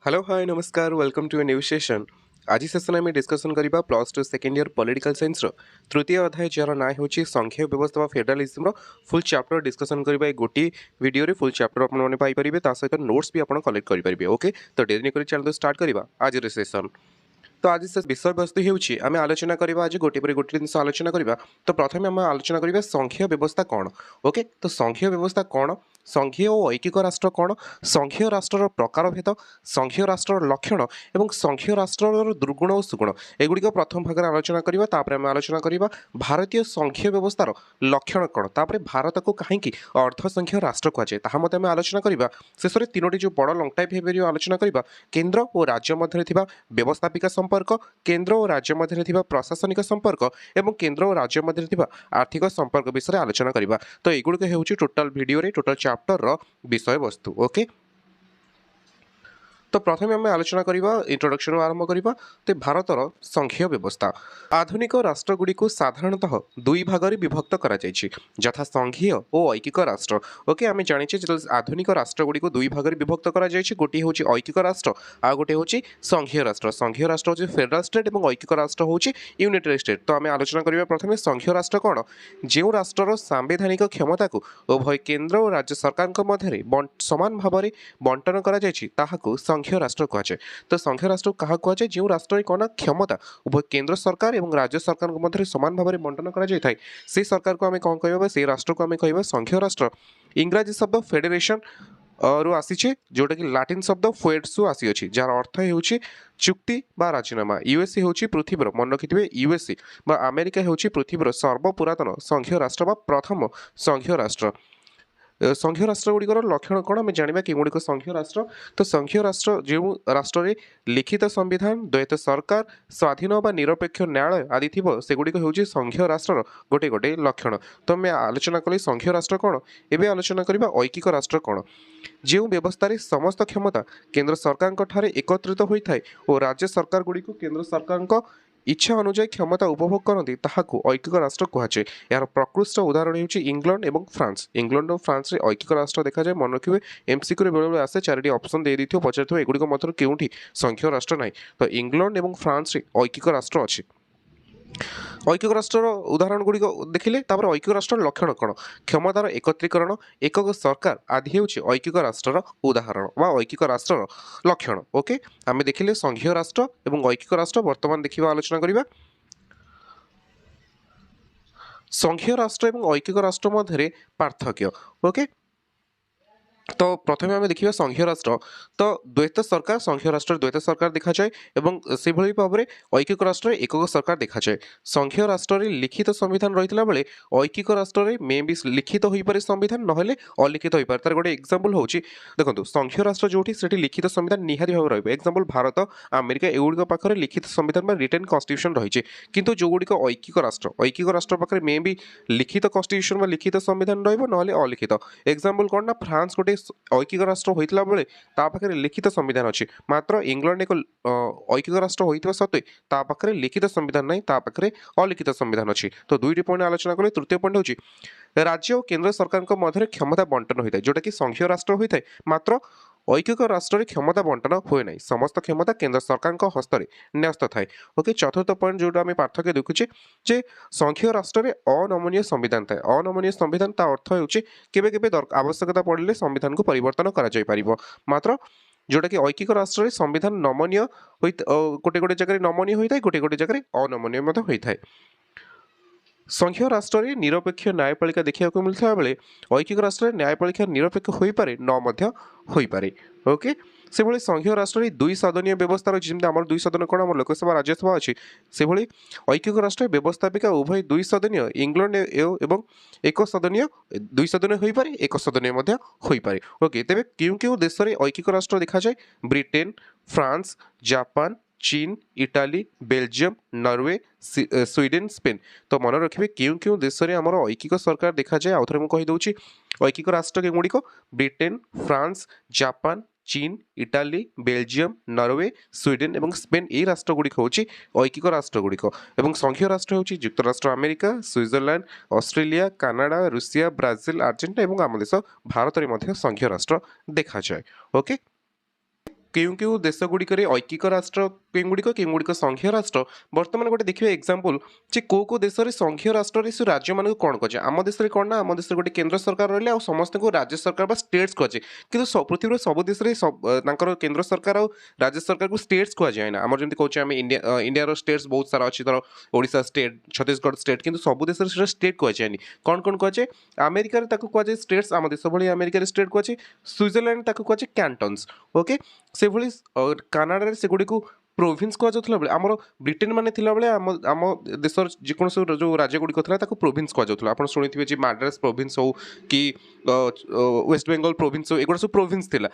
Hello hi नमस्कार welcome to a new session. आज session आम डिस्कसन करबा plus two second year political science तृतीय अध्याय जार ना होची संघीय व्यवस्था फेडरलिज्म फुल चैप्टर डिस्कसन करबा ए गोटी वीडियो रे फुल चैप्टर आपन माने पाई परिबे ता सहित नोट्स भी आपन कलेक्ट करि परिबे। ओके तो देरी नै करि चैनल स्टार्ट करबा आज रे सेशन। तो आज से विषय वस्तु होउची आमे आलोचना करबा आज गोटे पर गोटे जिनस आलोचना करबा। तो प्रथमे आमे आलोचना करबा संघीय व्यवस्था कोन। ओके तो संघीय व्यवस्था कोन, संघीय और ऐकिक राष्ट्र कोन, संघीय राष्ट्रर प्रकारभेद, संघीय राष्ट्रर लक्षण एवं संघीय राष्ट्रर दुर्गुण और सुगुण एगुड़िक प्रथम भाग में आलोचना करबा। तापर आमे आलोचना करबा भारतीय संघीय व्यवस्थार लक्षण कोन, तापर भारत को कहीं अर्ध संघीय राष्ट्र कहुए ताहा मते आमे आलोचना करबा। शेष में तीनोटी जो बड़ लंग टाइप हेबे आलोचना करबा केंद्र और राज्य मध्य थिबा व्यवस्थापिका संपर्क, केंद्र और राज्य मध्य थिबा प्रशासनिक संपर्क एवं केंद्र और राज्य मध्य थिबा आर्थिक संपर्क विषय आलोचना करबा। तो एगुड़िक हेउची टोटल वीडियो रे टोटल चैप्टर रो विषय वस्तु। ओके तो प्रथम आम आलोचना करबा इंट्रोडक्शन आरंभ करबा। तो भारतर संघीय व्यवस्था आधुनिक राष्ट्रगुड़ी को साधारणतः दुई भाग में विभक्त करा जायछि यथा संघीय और ऐकिक राष्ट्र। ओके आम जानिछे आधुनिक राष्ट्रगुड़ी को दुई भाग में विभक्त करा जायछि, गोटे होछि ऐकिक राष्ट्र आ गोटे होछि संघीय राष्ट्र। संघीय राष्ट्र होछि फेडरल स्टेट और ऐकिक राष्ट्र होछि यूनाइटेड स्टेट। तो आम आलोचना करबा प्रथमे संघीय राष्ट्र कोन, जो राष्ट्रर सांविधानिक क्षमता को उभय केंद्र और राज्य सरकार मध्य समान भाव में बंटन करा जायछि ताहाको संघीय राष्ट्र कहुए। तो संघीय राष्ट्र क्या कहुए, जो राष्ट्र कौन क्षमता उभय केंद्र सरकार और राज्य सरकार मध्य समान भाव में बंटन कर से सरकार को आम कौन कह से राष्ट्र को आम कह संघीय राष्ट्र। इंग्राजी शब्द फेडरेशन रु आसीचे जोटा कि लाटिन शब्द फेड्सु आसी जार अर्थ होउची चुक्ति बा राजीनामा। यूएसए होउची पृथ्वीर मन रखिथिबे यूएसए बा अमेरिका होउची पृथ्वीर सर्वपुरातन संघीय राष्ट्र बा प्रथम संघीय राष्ट्र। संघीय राष्ट्र गुड़िकर लक्षण कौन आम जाना कि गुड़िक संघीय राष्ट्र। तो संघीय राष्ट्र जो राष्ट्र में लिखित संविधान, द्वैत सरकार, स्वाधीन व निरपेक्ष न्यायालय आदि थी सेगुड़िक होउची संघीय राष्ट्र गोटे गोटे लक्षण। तो आम आलोचना कले संघीय राष्ट्र कौन, एवं आलोचना करबा ऐकिक राष्ट्र कौन। जो व्यवस्था समस्त क्षमता केंद्र सरकार एकत्रित होता है और राज्य सरकार गुड़ी केंद्र सरकार इच्छा अनुजाई क्षमता उपभोग करती ताहाकू ऐकिक राष्ट्र कहुए। यार प्रकृष्ट उदाहरण होउची इंग्लैंड एवं फ्रांस। इंग्लैंड और फ्रांस रे ऐकिक राष्ट्र देखा जाए, मन रखिए एमसीक्यू रे बेले बेले आसे चारिटी ऑप्शन दे दी पचार एगुड़िक मध्य केउठी संघीय राष्ट्र ना। तो इंग्लैंड एवं फ्रांस रे ऐकिक राष्ट्र अच्छी। ऐकिक राष्ट्र उदाहरण गुड़िक देखिले ऐकिक राष्ट्र लक्षण कौन, क्षमतार एकत्रीकरण, एकक सरकार आदि होउची ऐकिक राष्ट्र उदाहरण वा ऐकिक राष्ट्र लक्षण। ओके आमे देखिले संघीय राष्ट्र एवं ऐकिक राष्ट्र। वर्तमान देखिबा आलोचना करिबा संघीय राष्ट्र एवं ऐकिक राष्ट्र मध्य पार्थक्य। ओके तो प्रथमे आम देखिए संघीय राष्ट्र। तो द्वैत सरकार संघीय राष्ट्र द्वैत सरकार देखा जाए एवं से भली भाव में ऐकिक राष्ट्र एकक सरकार देखा जाए। संघीय राष्ट्र रे लिखित संविधान रही बेले ऐकिक राष्ट्र रे मे भी लिखित हो पारे संविधान नहेले अलिखित हो पारे। तार गोटे एग्जांपल होउची देखंतु संघीय राष्ट्र जोठी सेठी लिखित संविधान निहाती भाव रहिबो। एग्जांपल भारत, अमेरिका एगुड़िक पाखरे लिखित संविधान बा रिटन कन्स्टिट्यूशन रही। किंतु जो गुड़िक ऐकिक राष्ट्र पाखरे मे भी लिखित कन्स्टिट्यूशन बा लिखित संविधान रहिबो नहेले अलिखित। एग्जांपल कोन ना फ्रांस गोटे ऐकिक राष्ट्र होइतला बेले ता पाखरे लिखित संविधान अछि, मात्र इंग्लैंड एक ऐकिक राष्ट्र होइतबा सत्वे ता पाखरे लिखित संविधान नै, ता पाखरे अलिखित संविधान अछि। तो दुईटी पॉइंट आलोचना कले। तृतीय पॉइंट होछि राज्य और केंद्र सरकार को मध्य क्षमता बंटन होता है, जोटा कि संघीय राष्ट्र होता है, मात्र ऐकिक राष्ट्र क्षमता बंटन हुए ना, समस्त क्षमता केंद्र सरकार हस्तरे न्यस्त थाए। ओके चतुर्थ पॉइंट जो आम पार्थक्य देखुचे जे संघीय राष्ट्र में अनमनीय संविधान थाए। अनमनीय संविधान ता अर्थ होउची केबे केबे आवश्यकता पड़े संविधान को परिवर्तन करा जाय परिबो, मात्र जोटा कि ऐकिक राष्ट्र संविधान नमनीय गोटे गोटे जगह नमनीय होता है, गोटे गोटे जगह अनमनीय होता है। संघीय राष्ट्र में निरपेक्ष न्यायपालिका देखा मिलता बेले ऐकिक राष्ट्र में न्यायपालिका निरपेक्ष हो पारे न मध्य हो पारे। ओके से भली संघीय राष्ट्र में दुई सदनीय व्यवस्था रही, जमी आम दुई सदन कौन आम लोकसभा राज्यसभा अच्छी से भली ऐकिक राष्ट्र व्यवस्थापिका उभय दुई सदनीय इंग्लैंड एवं एक सदनीय दुई सदनीय हो पारे एक सदनीय हो पारे। ओके तेरे क्यों क्यों देश में ऐकिक राष्ट्र देखा जाए, ब्रिटेन, फ्रांस, जापान, चीन, Italy, Belgium, Norway, Sweden, Spain. तो मन रखिए क्यों क्यों देश में आमर ऐकिक सरकार देखा जाए। आउ थे मुझे कहीदे ऐकिक राष्ट्र गुड़िक ब्रिटेन, फ्रांस, जापान, चीन, इटाली, बेल्जियम, नॉर्वे, स्वीडेन और स्पेन यही राष्ट्र गुड़िक हूँ ऐकिक राष्ट्र गुड़िक। और संघीय राष्ट्र हूँ युक्तराष्ट्र America, Switzerland, Australia, Canada, Russia, Brazil, Argentina और आम देश भारत में संघीय राष्ट्र देखा जाए। ओके କେଉଁ କେଉଁ ଦେଶଗୁଡ଼ିକରେ ଐକିକ ରାଷ୍ଟ୍ର କେଉଁଗୁଡ଼ିକ ସଂଘୀୟ ରାଷ୍ଟ୍ର ବର୍ତ୍ତମାନ ଗୋଟେ ଦେଖିବେ ଏକ୍ସାମ୍ପଲ୍ ଯେ କେଉଁ ଦେଶରେ ସଂଘୀୟ ରାଷ୍ଟ୍ରରେ ସେ ରାଜ୍ୟମାନଙ୍କୁ କ'ଣ କୁହାଯାଏ। ଆମ ଦେଶରେ କ'ଣ ନା ଆମ ଦେଶରେ ଗୋଟେ କେନ୍ଦ୍ର ସରକାର ରହିଲେ ଆଉ ସମସ୍ତଙ୍କୁ ରାଜ୍ୟ ସରକାର ବା ଷ୍ଟେଟ୍ସ କୁହାଯାଏ। କିନ୍ତୁ ପୃଥିବୀର ସବୁ ଦେଶରେ ତାଙ୍କର କେନ୍ଦ୍ର ସରକାର ଆଉ ରାଜ୍ୟ ସରକାରକୁ ଷ୍ଟେଟ୍ସ କୁହାଯାଏ ନା। ଆମର ଯେମିତି କହୁଛେ ଆମେ ଇଣ୍ଡିଆର ଷ୍ଟେଟ୍ସ ବହୁତ ସାରା ଅଛି, ଧର ଓଡ଼ିଶା ଷ୍ଟେଟ୍, ଛତିଶଗଡ଼ ଷ୍ଟେଟ୍, କିନ୍ତୁ ସବୁ ଦେଶରେ ସେଟା ଷ୍ଟେଟ୍ କୁହାଯାଏନି। କ'ଣ କ'ଣ କୁହାଯାଏ? ଆମେରିକାରେ ତାକୁ କୁହାଯାଏ ଷ୍ଟେଟ୍ସ, ଆମ ଦେଶ ଭଳି ଆମେରିକାରେ ଷ୍ଟେଟ୍ କୁହାଯାଏ। ସୁଇଜରଲ୍ୟାଣ୍ଡ ତାକୁ କୁହାଯାଏ କ୍ୟାଣ୍ଟନ୍ସ। ଓକେ, ସେଭଳି କାନାଡ଼ାରେ ସେଗୁଡ଼ିକୁ ପ୍ରୋଭିନ୍ସ କୁହାଯାଉଥିଲା ବେଳେ, ଆମର ବ୍ରିଟେନ୍ ମାନେ ଥିଲାବେଳେ ଆମ ଦେଶର ଯେକୌଣସି ଯେଉଁ ରାଜ୍ୟଗୁଡ଼ିକ ଥିଲା ତାକୁ ପ୍ରୋଭିନ୍ସ କୁହାଯାଉଥିଲା। ଆପଣ ଶୁଣିଥିବେ ଯେ ମାଡ୍ରାସ ପ୍ରୋଭିନ୍ସ ହଉ କି ୱେଷ୍ଟ ବେଙ୍ଗଲ ପ୍ରୋଭିନ୍ସ ହଉ, ଏଗୁଡ଼ା ସବୁ ପ୍ରୋଭିନ୍ସ ଥିଲା।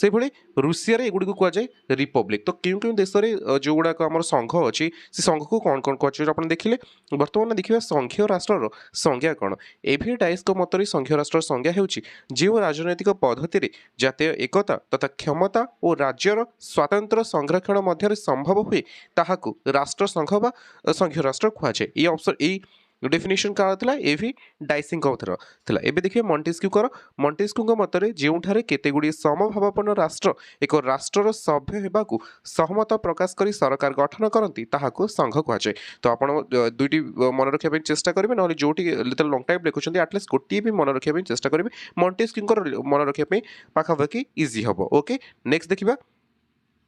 ସେଭଳି ରୁଷିଆରେ ଏଗୁଡ଼ିକୁ କୁହାଯାଏ ରିପବ୍ଲିକ୍। ତ କେଉଁ କେଉଁ ଦେଶରେ ଯେଉଁଗୁଡ଼ାକ ଆମର ସଂଘ ଅଛି ସେ ସଂଘକୁ କ'ଣ କ'ଣ କୁହାଯାଏ ଆପଣ ଦେଖିଲେ। ବର୍ତ୍ତମାନ ଦେଖିବା ସଂଘୀୟ ରାଷ୍ଟ୍ରର ସଂଜ୍ଞା କ'ଣ। ଏଭି ଡାଇସ୍ଙ୍କ ମତରେ ସଂଘୀୟ ରାଷ୍ଟ୍ରର ସଂଜ୍ଞା ହେଉଛି ଯେଉଁ ରାଜନୈତିକ ପଦ୍ଧତିରେ ଜାତୀୟ ଏକତା ତଥା କ୍ଷମତା ଓ ରାଜ୍ୟର ସ୍ୱାତନ୍ତ୍ର୍ୟ ସଂରକ୍ଷଣ ମଧ୍ୟରେ ସମ୍ଭବ ହୁଏ ତାହାକୁ ରାଷ୍ଟ୍ର ସଂଘ ବା ସଂଘୀୟ ରାଷ୍ଟ୍ର କୁହାଯାଏ। ଏଇ ଡେଫିନେସନ୍ କାହାର ଥିଲା? ଏଭି ଡାଇସିଙ୍କ ଥିଲା। ଏବେ ଦେଖିବେ ମଣ୍ଟେସ୍କ୍ୟୁଙ୍କ ମତରେ ଯେଉଁଠାରେ କେତେଗୁଡ଼ିଏ ସମଭାବାପନ୍ନ ରାଷ୍ଟ୍ର ଏକ ରାଷ୍ଟ୍ରର ସଭ୍ୟ ହେବାକୁ ସହମତ ପ୍ରକାଶ କରି ସରକାର ଗଠନ କରନ୍ତି ତାହାକୁ ସଂଘ କୁହାଯାଏ। ତ ଆପଣ ଦୁଇଟି ମନେ ରଖିବା ପାଇଁ ଚେଷ୍ଟା କରିବେ, ନହେଲେ ଯେଉଁଠି ଯେତେବେଳେ ଲଙ୍ଗ ଟାଇମ୍ ଲେଖୁଛନ୍ତି ଆଟଲିଷ୍ଟ ଗୋଟିଏ ବି ମନେ ରଖିବା ପାଇଁ ଚେଷ୍ଟା କରିବେ। ମଣ୍ଟେସ୍କ୍ୟୁଙ୍କର ମନେ ରଖିବା ପାଇଁ ପାଖାପାଖି ଇଜି ହେବ। ଓକେ, ନେକ୍ସଟ ଦେଖିବା।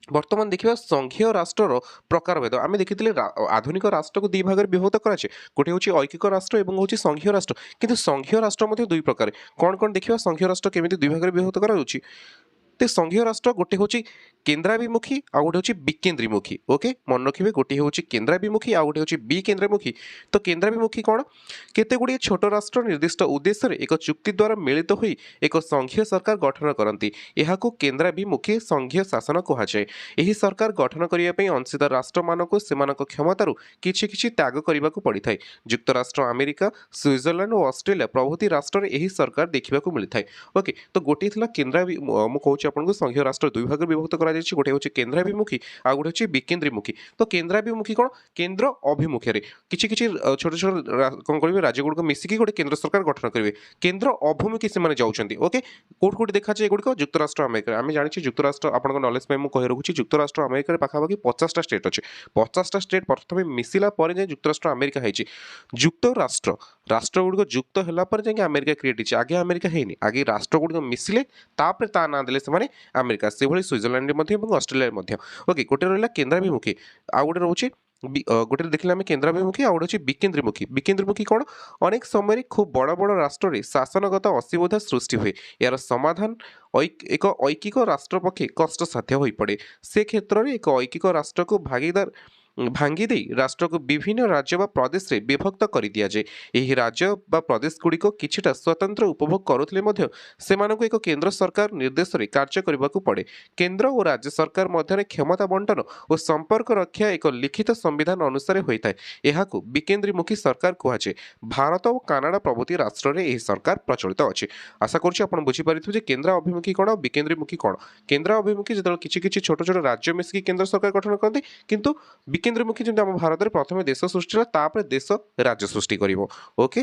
ବର୍ତ୍ତମାନ ଦେଖିବା ସଂଘୀୟ ରାଷ୍ଟ୍ରର ପ୍ରକାରଭେଦ। ଆମେ ଦେଖିଥିଲେ ଆଧୁନିକ ରାଷ୍ଟ୍ରକୁ ଦୁଇ ଭାଗରେ ବିଭକ୍ତ କରାଯାଏ। ଗୋଟିଏ ହେଉଛି ଐକିକ ରାଷ୍ଟ୍ର ଏବଂ ହେଉଛି ସଂଘୀୟ ରାଷ୍ଟ୍ର। କିନ୍ତୁ ସଂଘୀୟ ରାଷ୍ଟ୍ର ମଧ୍ୟ ଦୁଇ ପ୍ରକାର। କ'ଣ କ'ଣ ଦେଖିବା ସଂଘୀୟ ରାଷ୍ଟ୍ର କେମିତି ଦୁଇ ଭାଗରେ ବିଭକ୍ତ କରାଯାଉଛି। ତ ସଂଘୀୟ ରାଷ୍ଟ୍ର ଗୋଟେ ହେଉଛି କେନ୍ଦ୍ରାଭିମୁଖୀ ଆଉ ଗୋଟେ ହେଉଛି ବିକେନ୍ଦ୍ରୀମୁଖୀ। ଓକେ, ମନେ ରଖିବେ, ଗୋଟିଏ ହେଉଛି କେନ୍ଦ୍ରାଭିମୁଖୀ ଆଉ ଗୋଟେ ହେଉଛି ବିକେନ୍ଦ୍ରମୁଖୀ। ତ କେନ୍ଦ୍ରାଭିମୁଖୀ କ'ଣ? କେତେଗୁଡ଼ିଏ ଛୋଟ ରାଷ୍ଟ୍ର ନିର୍ଦ୍ଦିଷ୍ଟ ଉଦ୍ଦେଶ୍ୟରେ ଏକ ଚୁକ୍ତି ଦ୍ୱାରା ମିଳିତ ହୋଇ ଏକ ସଂଘୀୟ ସରକାର ଗଠନ କରନ୍ତି। ଏହାକୁ କେନ୍ଦ୍ରାଭିମୁଖୀ ସଂଘୀୟ ଶାସନ କୁହାଯାଏ। ଏହି ସରକାର ଗଠନ କରିବା ପାଇଁ ଅଂଶୀଦାର ରାଷ୍ଟ୍ରମାନଙ୍କୁ ସେମାନଙ୍କ କ୍ଷମତାରୁ କିଛି କିଛି ତ୍ୟାଗ କରିବାକୁ ପଡ଼ିଥାଏ। ଯୁକ୍ତରାଷ୍ଟ୍ର ଆମେରିକା, ସୁଇଜରଲ୍ୟାଣ୍ଡ ଓ ଅଷ୍ଟ୍ରେଲିଆ ପ୍ରଭୃତି ରାଷ୍ଟ୍ରରେ ଏହି ସରକାର ଦେଖିବାକୁ ମିଳିଥାଏ। ଓକେ, ତ ଗୋଟିଏ ଥିଲା ମୁଁ କହୁଛି ଆପଣଙ୍କୁ ସଂଘୀୟ ରାଷ୍ଟ୍ର ଦୁଇ ଭାଗରେ ବିଭକ୍ତ କରାଯାଇଛି। ଗୋଟେ ହେଉଛି କେନ୍ଦ୍ରାଭିମୁଖୀ ଆଉ ଗୋଟେ ହେଉଛି ବିକେନ୍ଦ୍ରୀମୁଖୀ। ତ କେନ୍ଦ୍ରାଭିମୁଖୀ କ'ଣ? କେନ୍ଦ୍ର ଅଭିମୁଖରେ କିଛି କିଛି ଛୋଟ ଛୋଟ କ'ଣ କରିବେ, ରାଜ୍ୟଗୁଡ଼ିକ ମିଶିକି ଗୋଟେ କେନ୍ଦ୍ର ସରକାର ଗଠନ କରିବେ। କେନ୍ଦ୍ର ଅଭିମୁଖୀ ସେମାନେ ଯାଉଛନ୍ତି। ଓକେ, କୋଉଠି ଦେଖାଯାଏ ଏଗୁଡ଼ିକ? ଯୁକ୍ତରାଷ୍ଟ୍ର ଆମେରିକାରେ। ଆମେ ଜାଣିଛୁ ଯୁକ୍ତରାଷ୍ଟ୍ର, ଆପଣଙ୍କ ନଲେଜ ପାଇଁ ମୁଁ କହି ରଖୁଛି, ଯୁକ୍ତରାଷ୍ଟ୍ର ଆମେରିକାରେ ପାଖାପାଖି 50ଟା ଷ୍ଟେଟ୍ ଅଛି। 50ଟା ଷ୍ଟେଟ୍ ପ୍ରଥମେ ମିଶିଲା ପରେ ଯାଇ ଯୁକ୍ତରାଷ୍ଟ୍ର ଆମେରିକା ହେଇଛି। ରାଷ୍ଟ୍ରଗୁଡ଼ିକ ଯୁକ୍ତ ହେଲା ପରେ ଯାଇକି ଆମେରିକା କ୍ରିଏଟ୍ ହେଇଛି। ଆଗେ ଆମେରିକା ହେଇନି, ଆଗେ ରାଷ୍ଟ୍ରଗୁଡ଼ିକ ମିଶିଲେ ତାପରେ ତା ନାଁ ଦେଲେ ସେମାନେ ଆମେରିକା। ସେଭଳି ସୁଇଜରଲ୍ୟାଣ୍ଡରେ ମଧ୍ୟ ଏବଂ ଅଷ୍ଟ୍ରେଲିଆରେ ମଧ୍ୟ। ଓକେ, ଗୋଟେ ରହିଲା କେନ୍ଦ୍ରାଭିମୁଖୀ, ଆଉ ଗୋଟେ ରହୁଛି ଗୋଟେ ଦେଖିଲେ ଆମେ କେନ୍ଦ୍ରାଭିମୁଖୀ, ଆଉ ଗୋଟେ ହେଉଛି ବିକେନ୍ଦ୍ରୀମୁଖୀ। ବିକେନ୍ଦ୍ରୀମୁଖୀ କ'ଣ? ଅନେକ ସମୟରେ ଖୁବ୍ ବଡ଼ ବଡ଼ ରାଷ୍ଟ୍ରରେ ଶାସନଗତ ଅସୁବିଧା ସୃଷ୍ଟି ହୁଏ। ଏହାର ସମାଧାନ ଏକ ଐକିକ ରାଷ୍ଟ୍ର ପକ୍ଷେ କଷ୍ଟସାଧ୍ୟ ହୋଇପଡ଼େ। ସେ କ୍ଷେତ୍ରରେ ଏକ ଐକିକ ରାଷ୍ଟ୍ରକୁ ଭାଙ୍ଗି ଦେଇ ରାଷ୍ଟ୍ରକୁ ବିଭିନ୍ନ ରାଜ୍ୟ ବା ପ୍ରଦେଶରେ ବିଭକ୍ତ କରିଦିଆଯାଏ। ଏହି ରାଜ୍ୟ ବା ପ୍ରଦେଶଗୁଡ଼ିକ କିଛିଟା ସ୍ୱତନ୍ତ୍ର ଉପଭୋଗ କରୁଥିଲେ ମଧ୍ୟ ସେମାନଙ୍କୁ ଏକ କେନ୍ଦ୍ର ସରକାର ନିର୍ଦ୍ଦେଶରେ କାର୍ଯ୍ୟ କରିବାକୁ ପଡ଼େ। କେନ୍ଦ୍ର ଓ ରାଜ୍ୟ ସରକାର ମଧ୍ୟରେ କ୍ଷମତା ବଣ୍ଟନ ଓ ସମ୍ପର୍କ ରକ୍ଷା ଏକ ଲିଖିତ ସମ୍ବିଧାନ ଅନୁସାରେ ହୋଇଥାଏ। ଏହାକୁ ବିକେନ୍ଦ୍ରୀମୁଖୀ ସରକାର କୁହାଯାଏ। ଭାରତ ଓ କାନାଡ଼ା ପ୍ରଭୃତି ରାଷ୍ଟ୍ରରେ ଏହି ସରକାର ପ୍ରଚଳିତ ଅଛି। ଆଶା କରୁଛି ଆପଣ ବୁଝିପାରିଥିବେ ଯେ କେନ୍ଦ୍ର ଅଭିମୁଖୀ କ'ଣ ଆଉ ବିକେନ୍ଦ୍ରୀମୁଖୀ କ'ଣ। କେନ୍ଦ୍ର ଅଭିମୁଖୀ ଯେତେବେଳେ କିଛି କିଛି ଛୋଟ ଛୋଟ ରାଜ୍ୟ ମିଶିକି କେନ୍ଦ୍ର ସରକାର ଗଠନ କରନ୍ତି, କିନ୍ତୁ ବିକେନ୍ଦ୍ରମୁଖୀ ଯେମିତି ଆମ ଭାରତରେ ପ୍ରଥମେ ଦେଶ ସୃଷ୍ଟି ହେଲା, ତାପରେ ଦେଶ ରାଜ୍ୟ ସୃଷ୍ଟି କରିବ। ଓକେ,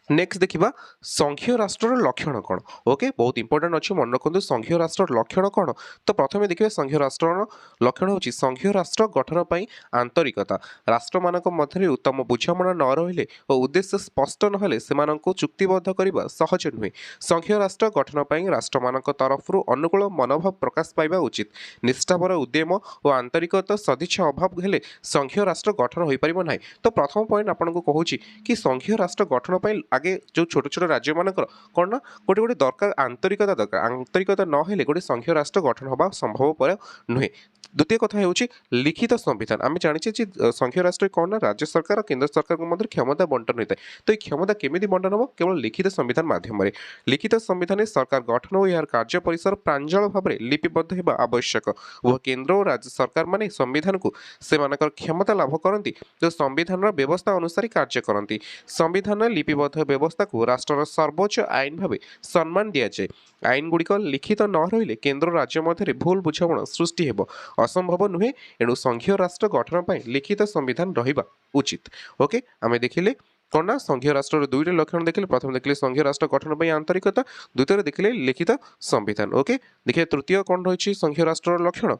ନେକ୍ସଟ ଦେଖିବା ସଂଘୀୟ ରାଷ୍ଟ୍ରର ଲକ୍ଷଣ କ'ଣ। ଓକେ, ବହୁତ ଇମ୍ପୋର୍ଟାଣ୍ଟ ଅଛି, ମନେ ରଖନ୍ତୁ ସଂଘୀୟ ରାଷ୍ଟ୍ରର ଲକ୍ଷଣ କ'ଣ। ତ ପ୍ରଥମେ ଦେଖିବା ସଂଘୀୟ ରାଷ୍ଟ୍ରର ଲକ୍ଷଣ ହେଉଛି ସଂଘୀୟ ରାଷ୍ଟ୍ର ଗଠନ ପାଇଁ ଆନ୍ତରିକତା। ରାଷ୍ଟ୍ରମାନଙ୍କ ମଧ୍ୟରେ ଉତ୍ତମ ବୁଝାମଣା ନ ରହିଲେ ଓ ଉଦ୍ଦେଶ୍ୟ ସ୍ପଷ୍ଟ ନହେଲେ ସେମାନଙ୍କୁ ଚୁକ୍ତିବଦ୍ଧ କରିବା ସହଜ ନୁହେଁ। ସଂଘୀୟ ରାଷ୍ଟ୍ର ଗଠନ ପାଇଁ ରାଷ୍ଟ୍ରମାନଙ୍କ ତରଫରୁ ଅନୁକୂଳ ମନୋଭାବ ପ୍ରକାଶ ପାଇବା ଉଚିତ। ନିଷ୍ଠାପର ଉଦ୍ୟମ ଓ ଆନ୍ତରିକତା ସଦିଚ୍ଛା ଅଭାବ ହେଲେ ସଂଘୀୟ ରାଷ୍ଟ୍ର ଗଠନ ହୋଇପାରିବ ନାହିଁ। ତ ପ୍ରଥମ ପଏଣ୍ଟ ଆପଣଙ୍କୁ କହୁଛି କି ସଂଘୀୟ ରାଷ୍ଟ୍ର ଗଠନ ପାଇଁ ଆଗେ ଯେଉଁ ଛୋଟ ଛୋଟ ରାଜ୍ୟମାନଙ୍କର କ'ଣ ନା ଗୋଟେ ଦରକାର ଆନ୍ତରିକତା ଦରକାର। ଆନ୍ତରିକତା ନହେଲେ ଗୋଟେ ସଂଘୀୟ ରାଷ୍ଟ୍ର ଗଠନ ହେବା ସମ୍ଭବପର ନୁହେଁ। ଦ୍ୱିତୀୟ କଥା ହେଉଛି ଲିଖିତ ସମ୍ବିଧାନ। ଆମେ ଜାଣିଛେ ଯେ ସଂଘୀୟ ରାଷ୍ଟ୍ରରେ କ'ଣ ନା ରାଜ୍ୟ ସରକାର ଓ କେନ୍ଦ୍ର ସରକାରଙ୍କ ମଧ୍ୟରେ କ୍ଷମତା ବଣ୍ଟନ ହୋଇଥାଏ। ତ ଏହି କ୍ଷମତା କେମିତି ବଣ୍ଟନ ହେବ? କେବଳ ଲିଖିତ ସମ୍ବିଧାନ ମାଧ୍ୟମରେ। ଲିଖିତ ସମ୍ବିଧାନରେ ସରକାର ଗଠନ ଓ ଏହାର କାର୍ଯ୍ୟ ପରିସର ପ୍ରାଞ୍ଜଳ ଭାବରେ ଲିପିବଦ୍ଧ ହେବା ଆବଶ୍ୟକ। ଉଭୟ କେନ୍ଦ୍ର ଓ ରାଜ୍ୟ ସରକାରମାନେ ସମ୍ବିଧାନକୁ ସେମାନଙ୍କର କ୍ଷମତା ଲାଭ କରନ୍ତି ଓ ସମ୍ବିଧାନର ବ୍ୟବସ୍ଥା ଅନୁସାରେ କାର୍ଯ୍ୟ କରନ୍ତି। ସମ୍ବିଧାନରେ ଲିପିବଦ୍ଧ ବ୍ୟବସ୍ଥାକୁ ରାଷ୍ଟ୍ରର ସର୍ବୋଚ୍ଚ ଆଇନ ଭାବେ ସମ୍ମାନ ଦିଆଯାଏ। ଆଇନଗୁଡ଼ିକ ଲିଖିତ ନ ରହିଲେ କେନ୍ଦ୍ର ରାଜ୍ୟ ମଧ୍ୟରେ ଭୁଲ ବୁଝାମଣା ସୃଷ୍ଟି ହେବ ଅସମ୍ଭବ ନୁହେଁ। ଏଣୁ ସଂଘୀୟ ରାଷ୍ଟ୍ର ଗଠନ ପାଇଁ ଲିଖିତ ସମ୍ବିଧାନ ରହିବା ଉଚିତ। ଓକେ, ଆମେ ଦେଖିଲେ कौन ना संघीय राष्ट्र दुईटा लक्षण देखिले प्रथम देखिले संघीय राष्ट्र गठन पर आंतरिकता द्वितीय देखिले लिखित संविधान ओके देखिए तृतीय कौन रही संघीय राष्ट्र लक्षण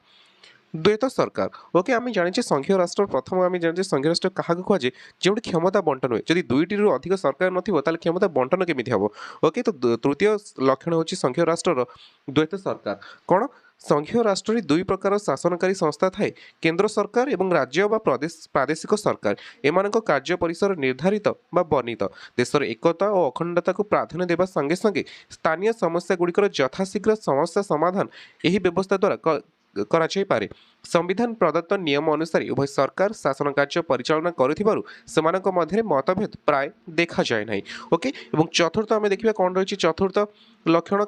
द्वैत सरकार ओके आम जाने संघीय राष्ट्र प्रथम आम जाने संघीय राष्ट्र क्या कहुए जो क्षमता बंटन हुए जब दुईटी अधिक सरकार नथिबो ताले क्षमता बंटन केमिति हबो ओके तो तृतीय लक्षण होची संघीय राष्ट्र द्वैत सरकार कौन संघीय राष्ट्र दुई प्रकार शासनकारी संस्था थाए केंद्र सरकार एवं राज्य व प्रदेश प्रादेशिक सरकार एमानक कार्य परिसर निर्धारित बा वर्णित देशर एकता और अखंडता को प्राधान्य देवा संगे संगे स्थानीय समस्या गुड़िकर यथाशीघ्र समस्या समाधान यही व्यवस्था द्वारा कराई पारे संविधान प्रदत्त नियम अनुसार उभय सरकार शासन कार्य परिचालना करुथिबारु सेमानक मध्य मतभेद प्राय देखा जाए नहीं ओके एवं चतुर्थ आम देखिए कौन रही चतुर्थ लक्षण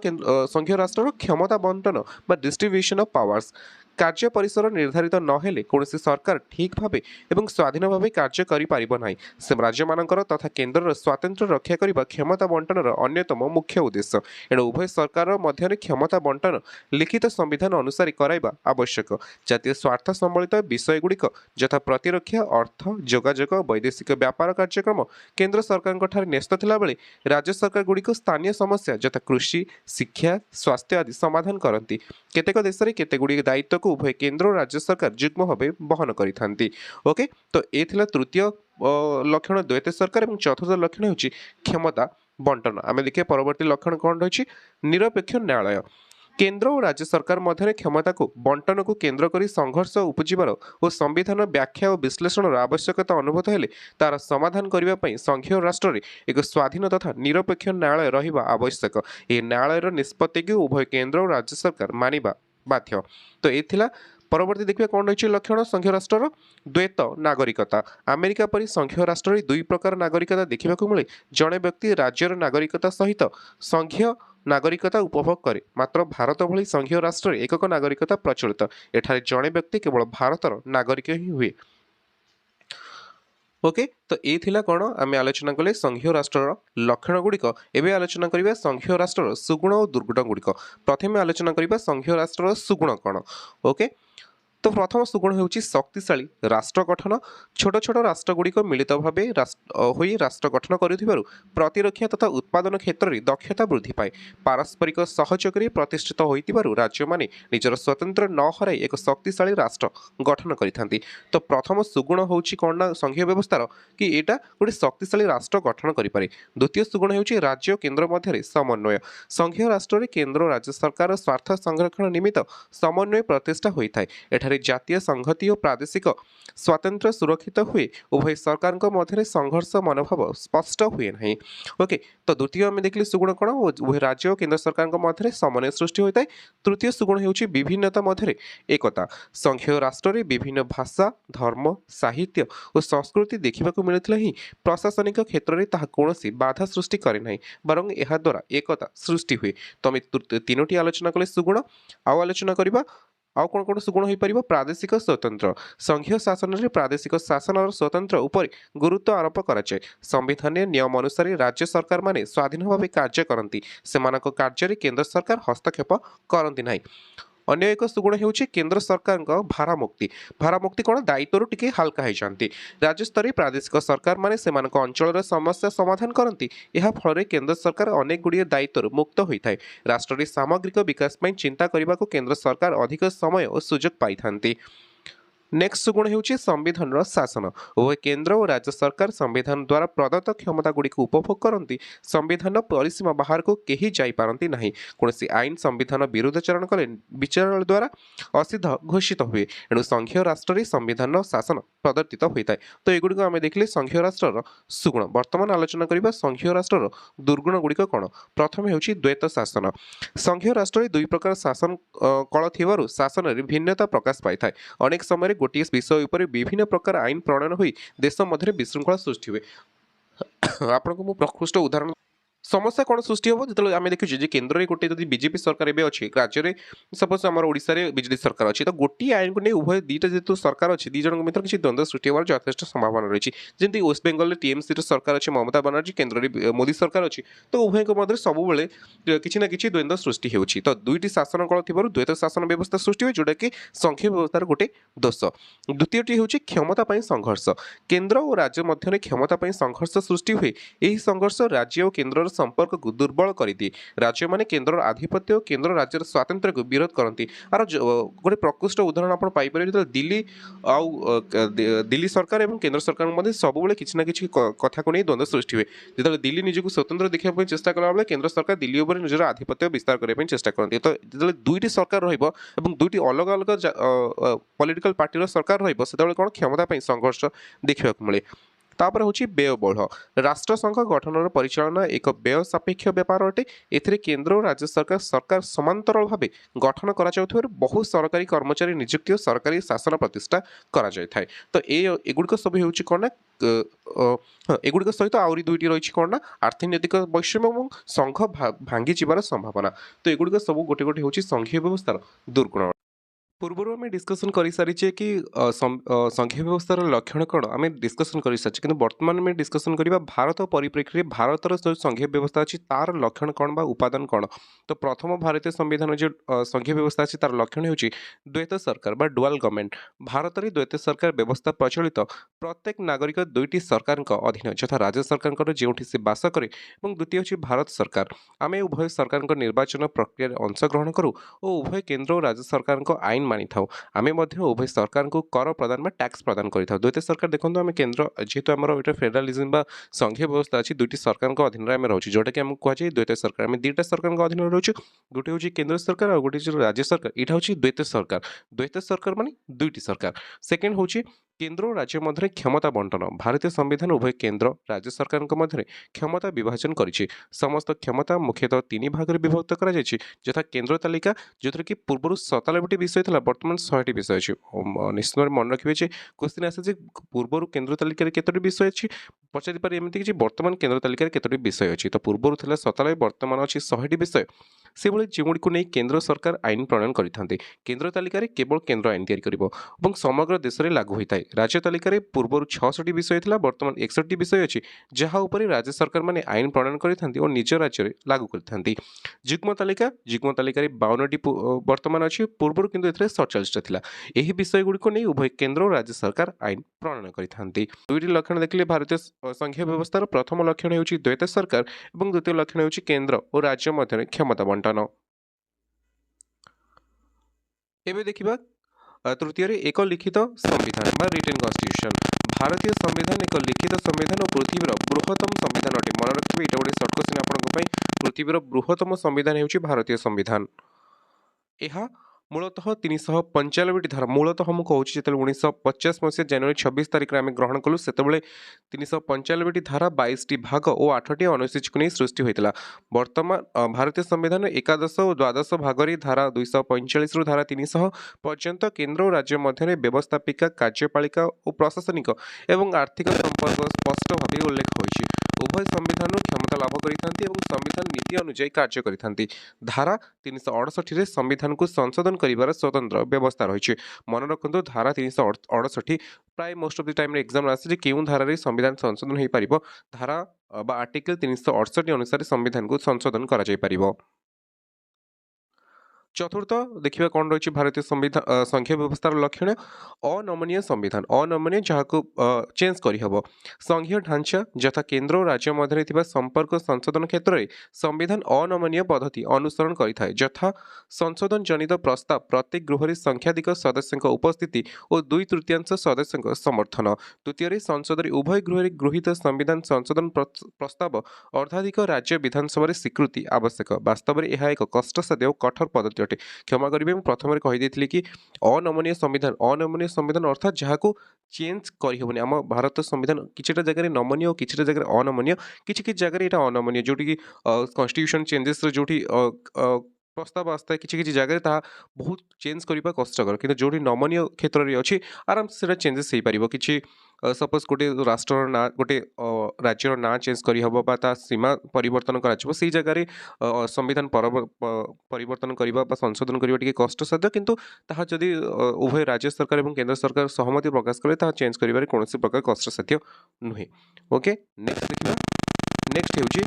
संघीय राष्ट्र क्षमता बंटन बा डिस्ट्रीब्यूशन ऑफ पावर्स कार्य परिसर निर्धारित नहेले कौनसी सरकार ठीक भावे एवं स्वाधीन भावे कार्य करि पारिबो नाही से राज्य मानकर तथा केंद्र स्वातंत्र्य रक्षा करबा क्षमता बंटनर अन्यतम मुख्य उद्देश्य एणु उभय सरकार मध्य क्षमता बंटन लिखित संविधान अनुसार कराइबा आवश्यक जातीय स्वार्थ सम्बलित विषय गुड़िक यथा प्रतिरक्षा अर्थ जोगाजोग वैदेशिक व्यापार कार्यक्रम केंद्र सरकार न्यस्त थिला बेले राज्य सरकार गुड़िक स्थानीय समस्या यथा कृषि शिक्षा स्वास्थ्य आदि समाधान करती केतेक देश में केते गुड़ी दायित्व को उभय केंद्र और राज्य सरकार युग्म भाव बहन करिथांती ओके तो ये थिला तृतीय लक्षण द्वैत सरकार और चतुर्थ लक्षण होची क्षमता बंटन आम देखिए परवर्ती लक्षण कौन रही निरपेक्ष न्यायालय केंद्र और राज्य सरकार मध्य क्षमता को बंटन को केंद्र कर संघर्ष उपजीवार और संविधान व्याख्या और विश्लेषण आवश्यकता अनुभूत हेले तार समाधान करने संघीय राष्ट्र में एक स्वाधीन तथा निरपेक्ष न्यायालय रहिबा आवश्यक ये न्यायालय निष्पत्ति को उभय केंद्र और राज्य सरकार मानिबा बाध्य तो ये थिला परवर्ती देखिए कौन रही लक्षण संघीय राष्ट्र द्वैत नागरिकता अमेरिका परि संघीय राष्ट्र दुई प्रकार नागरिकता देखा मिले जड़े व्यक्ति राज्यर नागरिकता सहित संघीय नागरिकता उपभोग करे मात्र भारत भली संघीय राष्ट्र एकक नागरिकता प्रचलित एठारे जड़े व्यक्ति केवल भारतर नागरिक ही हुए ओके तो ये थिला कौन आम आलोचना कले संघीय राष्ट्र लक्षण गुड़िक एवं आलोचना करबा संघीय राष्ट्र सुगुण और दुर्गुण गुड़िक प्रथम आलोचना करबा संघीय राष्ट्र सुगुण कौन ओके तो प्रथम सुगुण होउची शक्तिशाली राष्ट्र गठन छोट छोट राष्ट्र गुड़िक मिलित भाव राष्ट्र गठन करुथिबारु प्रतिरक्षा तथा उत्पादन क्षेत्र में दक्षता वृद्धि पाए पारस्परिक सहयोग प्रतिष्ठित होइतिबारु राज्य माने निजर स्वतंत्र न हराई एक शक्तिशाली राष्ट्र गठन करिथांती तो प्रथम सुगुण होउची कौन ना संघीय व्यवस्थार कि एटा गोटे शक्तिशाली राष्ट्र गठन करिपारे द्वितीय सुगुण होउची राज्य केंद्र मध्य समन्वय संघीय राष्ट्र केंद्र और राज्य सरकार स्वार्थ संरक्षण निमित्त समन्वय प्रतिष्ठा होइथाय जातीय संहति और प्रादेशिक स्वातंत्र्य सुरक्षित हुए उभय सरकार मध्य संघर्ष मनोभाव स्पष्ट हुए ना ओके तो द्वितीय आम देखिए सुगुण कौन उभय राज्य और केंद्र सरकार मध्य समन्वय सृष्टि होता है तृतीय सुगुण होउची विभिन्नता मध्य एकता संघीय राष्ट्र में विभिन्न भाषा धर्म साहित्य और संस्कृति देखा मिलता ही प्रशासनिक क्षेत्र में ताहा कौनसी बाधा सृष्टि करे नहीं बरं यह द्वारा एकता सृष्टि हुए तो आम तीनोटी आलोचना कले सुगुण आउ आलोचना करबा आउ कौन कौन सुगुण हो पार प्रादेशिक स्वतंत्र संघीय शासन में प्रादेशिक शासन और स्वतंत्र उपर गुरुत्व आरोप कराए संविधान नियम अनुसार राज्य सरकार माने स्वाधीन भाव कार्य करती सेमानक कार्य केंद्र सरकार हस्तक्षेप करती नहीं अन्य एक सुगुण होउची केंद्र सरकार भारामुक्ति कौन दायित्व टिके हाल्का हो जाती राज्य स्तरीय प्रादेशिक सरकार माने सेमानक अंचल समस्या समाधान करती यह फल केंद्र सरकार अनेक गुड़िए दायित्व मुक्त होता है राष्ट्र सामग्रिक विकास चिंता करने को केंद्र सरकार अधिक समय और सुजोग पाई नेक्स्ट सुगुण होउची संविधान शासन उभय केंद्र और राज्य सरकार संविधान द्वारा प्रदत्त क्षमता गुड़ी उपभोग करती संविधान परिसीमा बाहर को कहीं जापारती नहीं कौन आईन संविधान विरुद्धाचरण कले विचार द्वारा असिद्ध घोषित हुए एणु संघीय राष्ट्र संविधान शासन प्रदर्शित होता है तो युड़क आम देखिले संघीय राष्ट्र सुगुण बर्तमान आलोचना करबा संघीय राष्ट्र दुर्गुण गुड़िक कौन प्रथम होउची द्वैत शासन संघीय राष्ट्र दुई प्रकार शासन कल थिबारु शासन में भिन्नता प्रकाश पाई था अनेक समय गोटे विषय उपर विभिन्न प्रकार आईन प्रणयन होई देश मध्य विशृंखला सृष्टि हुए आपको प्रकृष्ट उदाहरण समस्या कौन सृष्टि हम जो आम देखुचे जे केन्द्र में गोटे जब बीजेपी सरकार एवं अच्छी राज्य में सपोज आम ओडिशा रे बिजेडी सरकार अच्छी तो गोटे आईन को नहीं उभय दुईटा जेहतु सरकार अच्छी दी जन भर किसी द्वंद्व सृष्टि होवार यथेष संभावना रही जमी वेस्ट बेंगल टीएमसी सरकार अच्छी ममता बानार्जी केन्द्र में मोदी सरकार अच्छी तो उभय मध्य सब किसी ना कि द्वंद्व सृष्टि होती तो दुईटी शासन कल थी द्वैत शासन व्यवस्था सृष्टि हुए जोटा कि संघीय व्यवस्थार गोटे दोष द्वितीयटी हूँ क्षमता संघर्ष केन्द्र और राज्य मध्य क्षमता संघर्ष सृष्टि हुए यही संघर्ष राज्य और केन्द्र संपर्क को दुर्बल कर दिए राज्य माने केन्द्र आधिपत्य और केन्द्र राज्यर स्वातंत्र्य को विरोध करती आर गोटे प्रकृष्ट उदाहरण आप पाइपर जो दिल्ली आउ दिल्ली सरकार और केन्द्र सरकार मध्य सब किसी ना कि कथा को नहीं द्वंद्व सृष्टि हुए जो दिल्ली निजक स्वतंत्र देखा चेष्टा कला बेले केन्द्र सरकार दिल्ली उपर निजर आधिपत्य विस्तार करने चेष्टा करती तो जो दुईटी सरकार रुईटी अलग अलग पॉलिटिकल पार्टी सरकार रही कौन क्षमता संघर्ष देखा मिले तापर हूँ व्ययबहुल राष्ट्रसंघ गठन परिचालना एक व्यय सापेक्ष व्यापार अटे एथिरे केन्द्र और राज्य सरकार समांतराल भाव गठन कर बहु सरकारी कर्मचारी नियुक्ति और सरकारी शासन प्रतिष्ठा करा जाय थाए तो एगुड़िक सब हूँ कौन ना एगुड़िक सहित आहरी दुईटी रही कौन ना आर्थिक वैषम्य और संघ भांगी जीवार संभावना तो एगुड़िक सब गोटे गोटे हूँ संघीय व्यवस्थार दुर्गुण पूर्व आम डिस्कसन कर सारी कि संघीय व्यवस्थार लक्षण कौन आम डिस्कसन कर सारी कि बर्तमान में डिस्कसन करवा भारत परिप्रेक्षी में भारतर जो संघीय व्यवस्था अच्छी तार लक्षण कौन बा उपादान कौन तो प्रथम भारतीय संविधान जो संघीय व्यवस्था अच्छी तार लक्षण हो द्वैत सरकार बा डुआल गवर्नमेंट भारत में द्वैत सरकार व्यवस्था प्रचलित प्रत्येक नागरिक दुईटी सरकार अधीन यथा राज्य सरकार जो से बास करे द्वितीय हूँ भारत सरकार आम उभय सरकार निर्वाचन प्रक्रिया अंशग्रहण करूँ और उभय केन्द्र और राज्य सरकार आईन मानि था आम उभय सरकार को कर प्रदान टैक्स प्रदान कर द्वैत सरकार देखो आम केन्द्र जेहेतु आम फेडरालिज्म बा संघीय व्यवस्था अच्छी दुईटी सरकार अधीन में रोचे जोटा कि आमको कहुए द्वैत सरकार आम दुईटा सरकार अधीन रोचे गोटे हूँ केन्द्र सरकार और गोटे राज्य सरकार यहाँ हूँ द्वैत सरकार माने दुईटी सरकार सेकेंड हूँ केन्द्र और राज्य मध्य क्षमता बंटन भारतीय संविधान उभय केन्द्र राज्य सरकार मध्य क्षमता विभाजन करिछि समस्त क्षमता मुख्यतः तीन भाग में विभक्त करा जायछि यथा केन्द्र तालिका जो कि पूर्व 97टी विषय था बर्तमान 100टी विषय अच्छी निश्चित भाव मन रखिए क्वेश्चन आसे पूर्व केन्द्र तालिका केतोटी विषय अच्छी पचारि पारे एमती कि बर्तमान केन्द्र तालिका केतोटी विषय अच्छी तो पूर्व था 97 बर्तमान अच्छी 100टी विषय से जोगुड़ी को नहीं केन्द्र सरकार आईन प्रणयन करते केन्द्र तालिका केवल केन्द्र आईन तैयारी समग्र देश में लागू होता है राज्य तालिका पूर्व 600टी विषय था बर्तमान 61टी विषय अच्छी जहाँ उपर राज्य सरकार मैंने आईन प्रणयन करते और निज राज्य में लागू करते जुग्म तालिका 52टी बर्तमान अच्छी पूर्व किंतु 47टा थिला यही विषय गुड़िक नहीं उभय केन्द्र और राज्य सरकार आईन प्रणयन करते दुईटी लक्षण देखिले भारतीय संघीय व्यवस्थार प्रथम लक्षण होउछि द्वैत सरकार और द्वितीय लक्षण होउछि केन्द्र और राज्य मध्य क्षमता बंटन एबे देखिबा तृतीय एक लिखित संविधान बा रिटेन कन्स्टिट्यूशन भारतीय संविधान एक लिखित संविधान और पृथ्वीर बृहत्तम संविधान अटे मन रखिए ये गोटे सर्ट क्वेश्चन आपन पृथ्वीर बृहत्तम संविधान होउछि भारतीय संविधान यह मूलतः 395टी धारा मूलतः मुझे कहूँ जो 1950 मसीह जनवरी 26 तारिख में आम ग्रहण कलु से 395टी धारा 22टी भाग और 8टी अनुसूची को नहीं सृष्टि होता वर्तमान भारतीय संविधान एकादश और द्वादश भाग धारा 245 रु धारा 300 पर्यंत केन्द्र और राज्य मध्य व्यवस्थापिका कार्यपालिका और प्रशासनिक एवं आर्थिक संपर्क स्पष्ट भाव उल्लेख होइछि उभय संविधान क्षमता लाभ करते संविधान नीति अनुଯାयी कार्य करते धारा 368 संविधान को संशोधन करिवार स्वतंत्र व्यवस्था रही मन रखु धारा 368 प्राय most of the time exam आसे क्यों धारा संविधान संशोधन हो पार धारा आर्टिकल 368 अनुसार संविधान को संशोधन कर चतुर्थ देखिए कौन रही भारतीय संविधान संघीय व्यवस्थार लक्षण अनमनीय संविधान अनमनीय जहाँ को चेंज करहब संघीय ढांचा यथा केन्द्र और राज्य मध्य संपर्क संशोधन क्षेत्र में संविधान अनमनीय पद्धति अनुसरण करें यथा संशोधन जनित प्रस्ताव प्रत्येक गृह संख्याधिक सदस्य उपस्थिति और 2/3 सदस्य समर्थन द्वितीय संसद उभय गृह गृहीत संविधान संशोधन प्रस्ताव अर्धाधिक राज्य विधानसभा स्वीकृति आवश्यक वास्तव में यह एक कष्टसाध्य और कठोर पद्धति अटे क्षमा करेंगे प्रथम कहीदे कि अनमनीय संविधान अर्थात जहाँ को चेंज करहबनी आम भारत संविधान किछिटा जगह नमनीय और किछिटा जगह अनमनीय किछि जगह यहाँ अनमनीय जोटी कन्स्टिट्यूशन चेंजेस जोटी प्रस्ताव आसता है किसी जगह ता बहुत चेंज करबा कष्टकर किंतु जोड़ी नमनीय क्षेत्र रे अछि आराम से सेटा चेंजेस हेई परिबो किछि सपोज गोटे राष्ट्र ना गोटे राज्यर ना चेंज करी हबो बा ता सीमा परिवर्तन कराଯିबो सेई जगह रे संविधान परिवर्तन करबा बा संशोधन करबा टिके कष्टसाध्य किंतु ताहा जदि उभय राज्य सरकार एवं केंद्र सरकार सहमति प्रकाश करे ताहा चेंज करिबारे कोनोसी प्रकार कष्टसाध्य नुहे। ओके नेक्स्ट देखिबा नेक्स्ट हेउची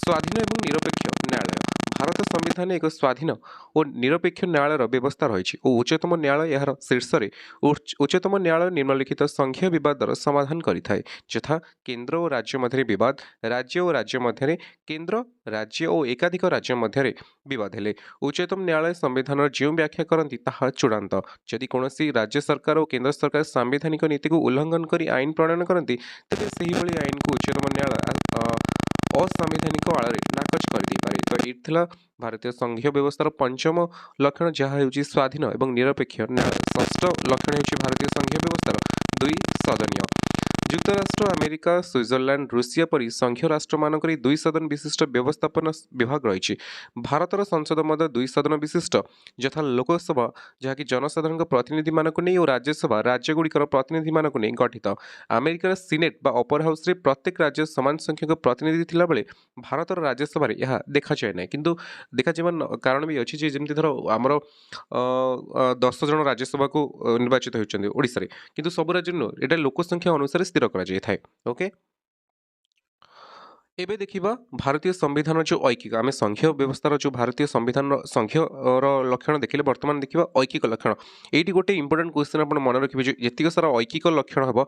स्वाधीन एवं निरपेक्ष न्यायालय भारत संविधान एक स्वाधीन और निरपेक्ष न्यायालय व्यवस्था रही और उच्चतम न्यायालय यार शीर्ष उच्चतम न्यायालय निम्नलिखित संघीय विवादर समाधान करिथाए यथा केंद्र और राज्य मध्य विवाद राज्य और राज्य मध्य केंद्र राज्य और एकाधिक राज्य मध्य विवाद हेले उच्चतम न्यायालय संविधान जो व्याख्या करती ताहा चूड़ांत जदि कौनसी राज्य सरकार और केंद्र सरकार सांविधानिक नीति को उल्लंघन कर आईन प्रणयन करती तेज से आईन को उच्चतम न्यायालय असंवैधानिक आଳରେ नाकच କରିଦେଇପାରେ ତ ଏଇଠି ଥିଲା ଭାରତୀୟ ସଂଘୀୟ ବ୍ୟବସ୍ଥାର ପଞ୍ଚମ ଲକ୍ଷଣ ଯାହା ହେଉଛି ସ୍ୱାଧୀନ ଏବଂ ନିରପେକ୍ଷ ନ୍ୟାୟ ଷଷ୍ଠ ଲକ୍ଷଣ ହେଉଛି ଭାରତୀୟ ସଂଘୀୟ ବ୍ୟବସ୍ଥାର ଦୁଇ ସଦନୀୟ ଯୁକ୍ତରାଷ୍ଟ୍ର ଆମେରିକା ସୁଇଜରଲ୍ୟାଣ୍ଡ ରୁଷିଆ ପରି ସଂଘୀୟ ରାଷ୍ଟ୍ରମାନଙ୍କରେ ଦୁଇ ସଦନ ବିଶିଷ୍ଟ ବ୍ୟବସ୍ଥାପନ ବିଭାଗ ରହିଛି ଭାରତର ସଂସଦ ମଧ୍ୟ ଦୁଇ ସଦନ ବିଶିଷ୍ଟ ଯଥା ଲୋକସଭା ଯାହାକି ଜନସାଧାରଣଙ୍କ ପ୍ରତିନିଧିମାନଙ୍କୁ ନେଇ ଓ ରାଜ୍ୟସଭା ରାଜ୍ୟଗୁଡ଼ିକର ପ୍ରତିନିଧିମାନଙ୍କୁ ନେଇ ଗଠିତ ଆମେରିକାର ସିନେଟ୍ ବା ଅପର ହାଉସରେ ପ୍ରତ୍ୟେକ ରାଜ୍ୟ ସମାନ ସଂଖ୍ୟକ ପ୍ରତିନିଧି ଥିଲାବେଳେ ଭାରତର ରାଜ୍ୟସଭାରେ ଏହା ଦେଖାଯାଏ ନାହିଁ କିନ୍ତୁ ଦେଖାଯିବା କାରଣ ବି ଅଛି ଯେ ଯେମିତି ଧର ଆମର 10 ଜଣ ରାଜ୍ୟସଭାକୁ ନିର୍ବାଚିତ ହେଉଛନ୍ତି ଓଡ଼ିଶାରେ କିନ୍ତୁ ସବୁ ରାଜ୍ୟ ନୁହେଁ ଏଟା ଲୋକ ସଂଖ୍ୟା ଅନୁସାରେ ସ୍ଥିର କରାଯାଇଥାଏ। ଓକେ एबे देखिबा भारतीय संविधान जो ऐकिक आमे संघीय व्यवस्थार जो भारतीय संविधान संघीय लक्षण देखिले वर्तमान देखिबा ऐकिक लक्षण एटी गोटे इंपोर्टेंट क्वेश्चन आपण मन रखिबे जे जतिक सारा ऐकिक लक्षण हबो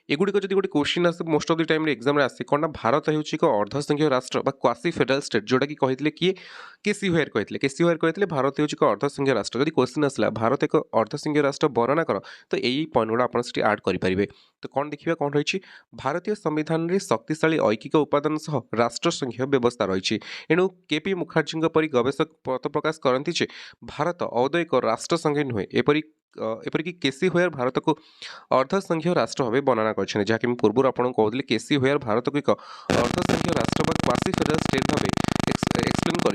एगुडी जदि गोटे क्वेश्चन आसे मोस्ट ऑफ द टाइम रे एग्जाम रे आसे कोना भारत हेउची को अर्धसंघीय राष्ट्र बा क्वासी फेडरल स्टेट जोटा कि कहितले कि केसी होयर कहितले भारत हेउची को अर्धसंघीय राष्ट्र जदि क्वेश्चन आसला भारत एक अर्धसंघीय राष्ट्र वर्णना कर तो एई पॉइंट गुडा आपण सेठी ऐड करि परिबे तो कोन देखिबा कोन रहिछि भारतीय संविधान रे शक्तिशाली ऐकिक उपादान सह राष्ट्रसंघीय व्यवस्था रही एणु केपी मुखर्जी परी गवेषक मत प्रकाश करती जे भारत अवध एक राष्ट्रसंघी नुहे एपरिक केसी होयर भारत को अर्धसंघीय राष्ट्र भाव वर्णना कर जहाँकि पूर्व आपको कहते केसी होयर भारत को एक अर्धसंघीय राष्ट्र क्वासी फेडरल स्टेट भाव एक्सप्लेन कर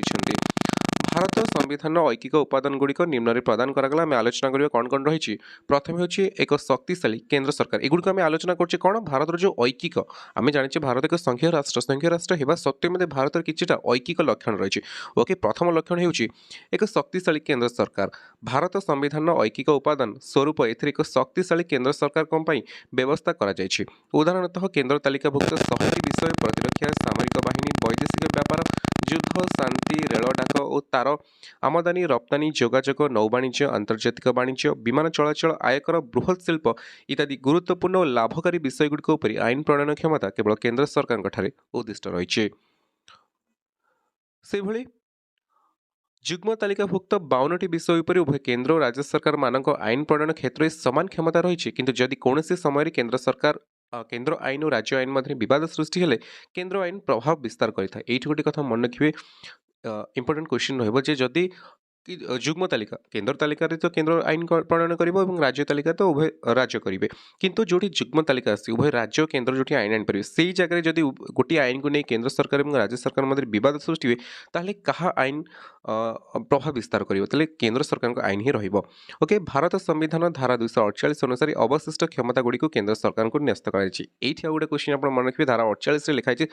भारत संविधान ऐकिक उपादान गुड़िक निम्न प्रदान करागला आम आलोचना करिया कौन कौन रही प्रथम होची एक शक्तिशाली केंद्र सरकार एगुड़िक आम आलोचना करछे कौन भारत जो ऐकिक आम जाने भारत एक संघीय राष्ट्र हेबा सत्वे मध्य भारत किछिटा ऐकिक लक्षण रही ओके प्रथम लक्षण होची एक शक्तिशाली केंद्र सरकार भारत संविधान ऐकिक उपादान स्वरूप एथिरे एक शक्तिशाली केंद्र सरकार कम पई व्यवस्था करा जायछि उदाहरणतः केंद्र तालिकाभुक्त 100टी विषय प्रतिरक्षा सामरिक बाहिनी वैदेशिक व्यापार युद्ध शांति रेल डाक और तार आमदानी रप्तानी जोगाजोग नौवाणिज्य आंतर्जातिक वाणिज्य विमान चलाचल आयकर बृहत शिल्प इत्यादि गुरुत्वपूर्ण और लाभकारी विषयगुड़िक उपर आईन प्रणयन क्षमता केवल केंद्र सरकार उद्दिष्ट रही से भली जुग्म तालिकाभुक्त 52टी विषय उपर उभय केंद्र और राज्य सरकार मानक आईन प्रणयन क्षेत्र में समान क्षमता रही किंतु जदि कौनसी समय केंद्र सरकार केंद्र आईन और राज्य आईन मध्य विवाद सृष्टि हेले केंद्र आईन प्रभाव विस्तार करिथा एठी गोटे कथा मन रखिबे इंपोर्टेंट क्वेश्चन रहबो जे जदि जुग्म तालिका केंद्र तालिका तो केंद्र आईन प्रणयन करिबो एवं राज्य तालिका तो उभय राज्य करिवे किंतु जोटी जुग्म तालिका आसी उभय राज्य और केंद्र जोटी आईन आइन परिबे सेही जगह जदि गोटी आईन को नै केंद्र सरकार एवं राज्य सरकार मध्य विवाद सृष्टि हुए ताहले कहा आईन प्रभाव विस्तार करिवो ताहले केंद्र सरकार को आईन ही रहिबो ओके भारत संविधान धारा 248 अनुसार अवशिष्ट क्षमता गुडी को केंद्र सरकार को न्यस्त कराइछि एठी गोटे क्वेश्चन आपण मन रखिबे धारा 48 रे लिखा है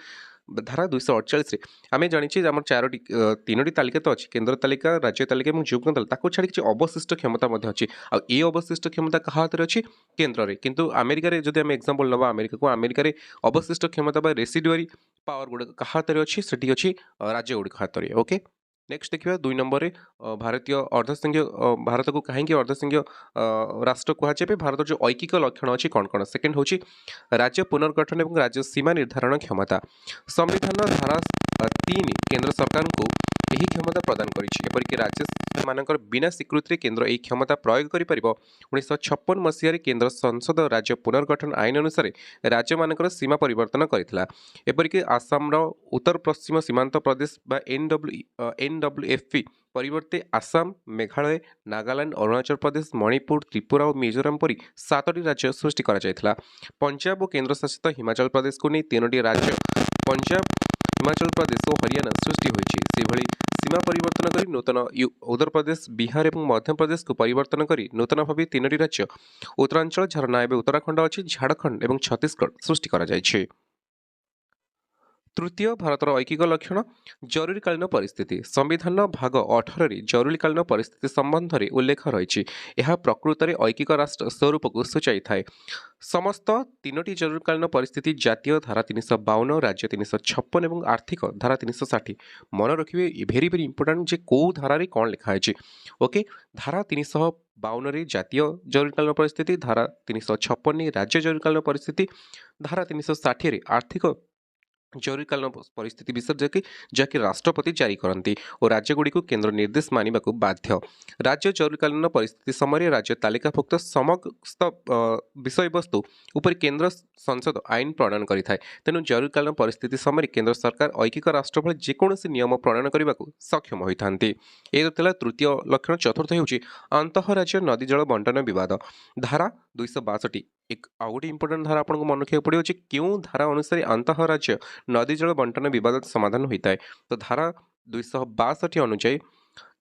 धारा 248 रे आमे जानिछि हमर चारोटी तीनोटी तालिका तो अछि केंद्र तालिका राज्य तालिका एवं जुग्म तालिका ताको छाड़ी किछि अवशिष्ट क्षमता मध्ये अछि आ ए अवशिष्ट क्षमता कहा हाथ रे अछि केंद्र रे किंतु अमेरिका रे जदि हम एग्जांपल नबा अमेरिका रे अवशिष्ट क्षमता बा रेसिडुअरी पावर गुड कहा हाथ रे अछि सेठी अछि राज्य गुड हाथ रे ओके नेक्स्ट देखिए 2 नंबर रे भारतीय अर्धसंघीय भारत को कहीं अर्धसंघीय राष्ट्र कहुचे भारत जो ऐकिक लक्षण अच्छी कौन कौन सेकेंड होची राज्य पुनर्गठन एवं राज्य सीमा निर्धारण क्षमता संविधान धारा 3 केंद्र सरकार को यही क्षमता प्रदान करिछि राज्य मानकर बिना स्वीकृति केंद्र यही क्षमता प्रयोग करि परिबो 1956 मसीह केंद्र संसद राज्य पुनर्गठन आईन अनुसार राज्य मानकर सीमा परिवर्तन करितला एपरिक आसाम रो उत्तर पश्चिम सीमांत प्रदेश बा एनडब्ल्यूएफपी परिवर्ते आसाम मेघालय नागालैंड अरुणाचल प्रदेश मणिपुर त्रिपुरा और मिजोराम परी 7टी राज्य सृष्टि करा जायथिला पंजाब और केंद्र शासित हिमाचल प्रदेश को नहीं 3टी राज्य पंजाब हिमाचल प्रदेश और हरियाणा सृष्टि होइछि सेभଳି सीमा परिवर्तन करी नूतन उत्तर प्रदेश बिहार और मध्य प्रदेश को परिवर्तन करी नूतन भाव 3टी राज्य उत्तरांचल जार ना एवं उत्तराखंड अच्छी झाड़खंड और छत्तीसगढ़ सृष्टि करा जायछि। तृतीय भारतर ऐकिक लक्षण जरुरीकालीन परिस्थिति संविधान भाग 18 जरुरीकालीन परिस्थिति संबंध में उल्लेख रही प्रकृत में ऐकिक राष्ट्र स्वरूप को सूचाई थाए। समस्त 3टी जरुरीकालीन परिस्थिति जातीय धारा 352 राज्य 356 और आर्थिक धारा 360 मन रखिए भेरी भेरी इंपोर्टाट जे कौ धारा कौन लिखाई। ओके, धारा 352 जातीय जरुरीकालीन परिस्थिति, धारा 356 राज्य जरुरीकालीन परिस्थिति, धारा 360 आर्थिक जरुरीकालीन परिस्थिति विषय जहाँकि राष्ट्रपति जारी करती और राज्यगुड़ी को केन्द्र निर्देश मानने को बाध्य। राज्य जरुरीकालीन परिस्थिति समय राज्य तालिकाभुक्त समस्त विषय वस्तु उपर केन्द्र संसद आईन प्रणयन करें। तेणु जरुरीकालीन परिस्थिति समय केन्द्र सरकार ऐकिक राष्ट्र भली जेकोसी नियम प्रणयन करने को सक्षम होता। यह तृतीय लक्षण। चतुर्थ होउछि अंतःराज्य नदी जल बंटन विवाद। धारा 262 एक आउ गोटे इंपोर्टाट धारा आपको मन रखा पड़े क्यों धारा अनुसार अंतःराज्य नदी जल बंटन विवाद समाधान होता है। तो धारा 262 अनुଯାयी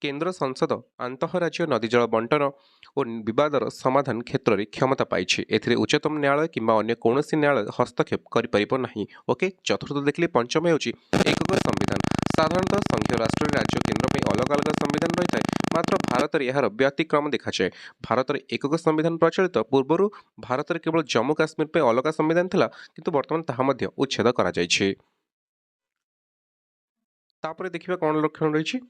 केंद्र संसद अंतःराज्य नदी जल बंटन और विवादर समाधान क्षेत्र में क्षमता पाई। एथिरे उच्चतम न्यायालय किंबा अन्य कौन न्यायालय हस्तक्षेप करें। ओके, चतुर्थ देखिए। पंचम होउछि एकक संविधान। साधारणतः संघीय राष्ट्र राज्य केन्द्र में अलग अलग संविधान रही है, मात्र भारत में यार व्यतिक्रम देखा जाए। भारत में एकक संविधान प्रचलित पूर्वर भारत में केवल जम्मू काश्मीर पे अलग संविधान थिला, किंतु वर्तमान ताहा मध्य उच्छेद करा जायछि। तापरे देखिबा कोन लक्षण रही।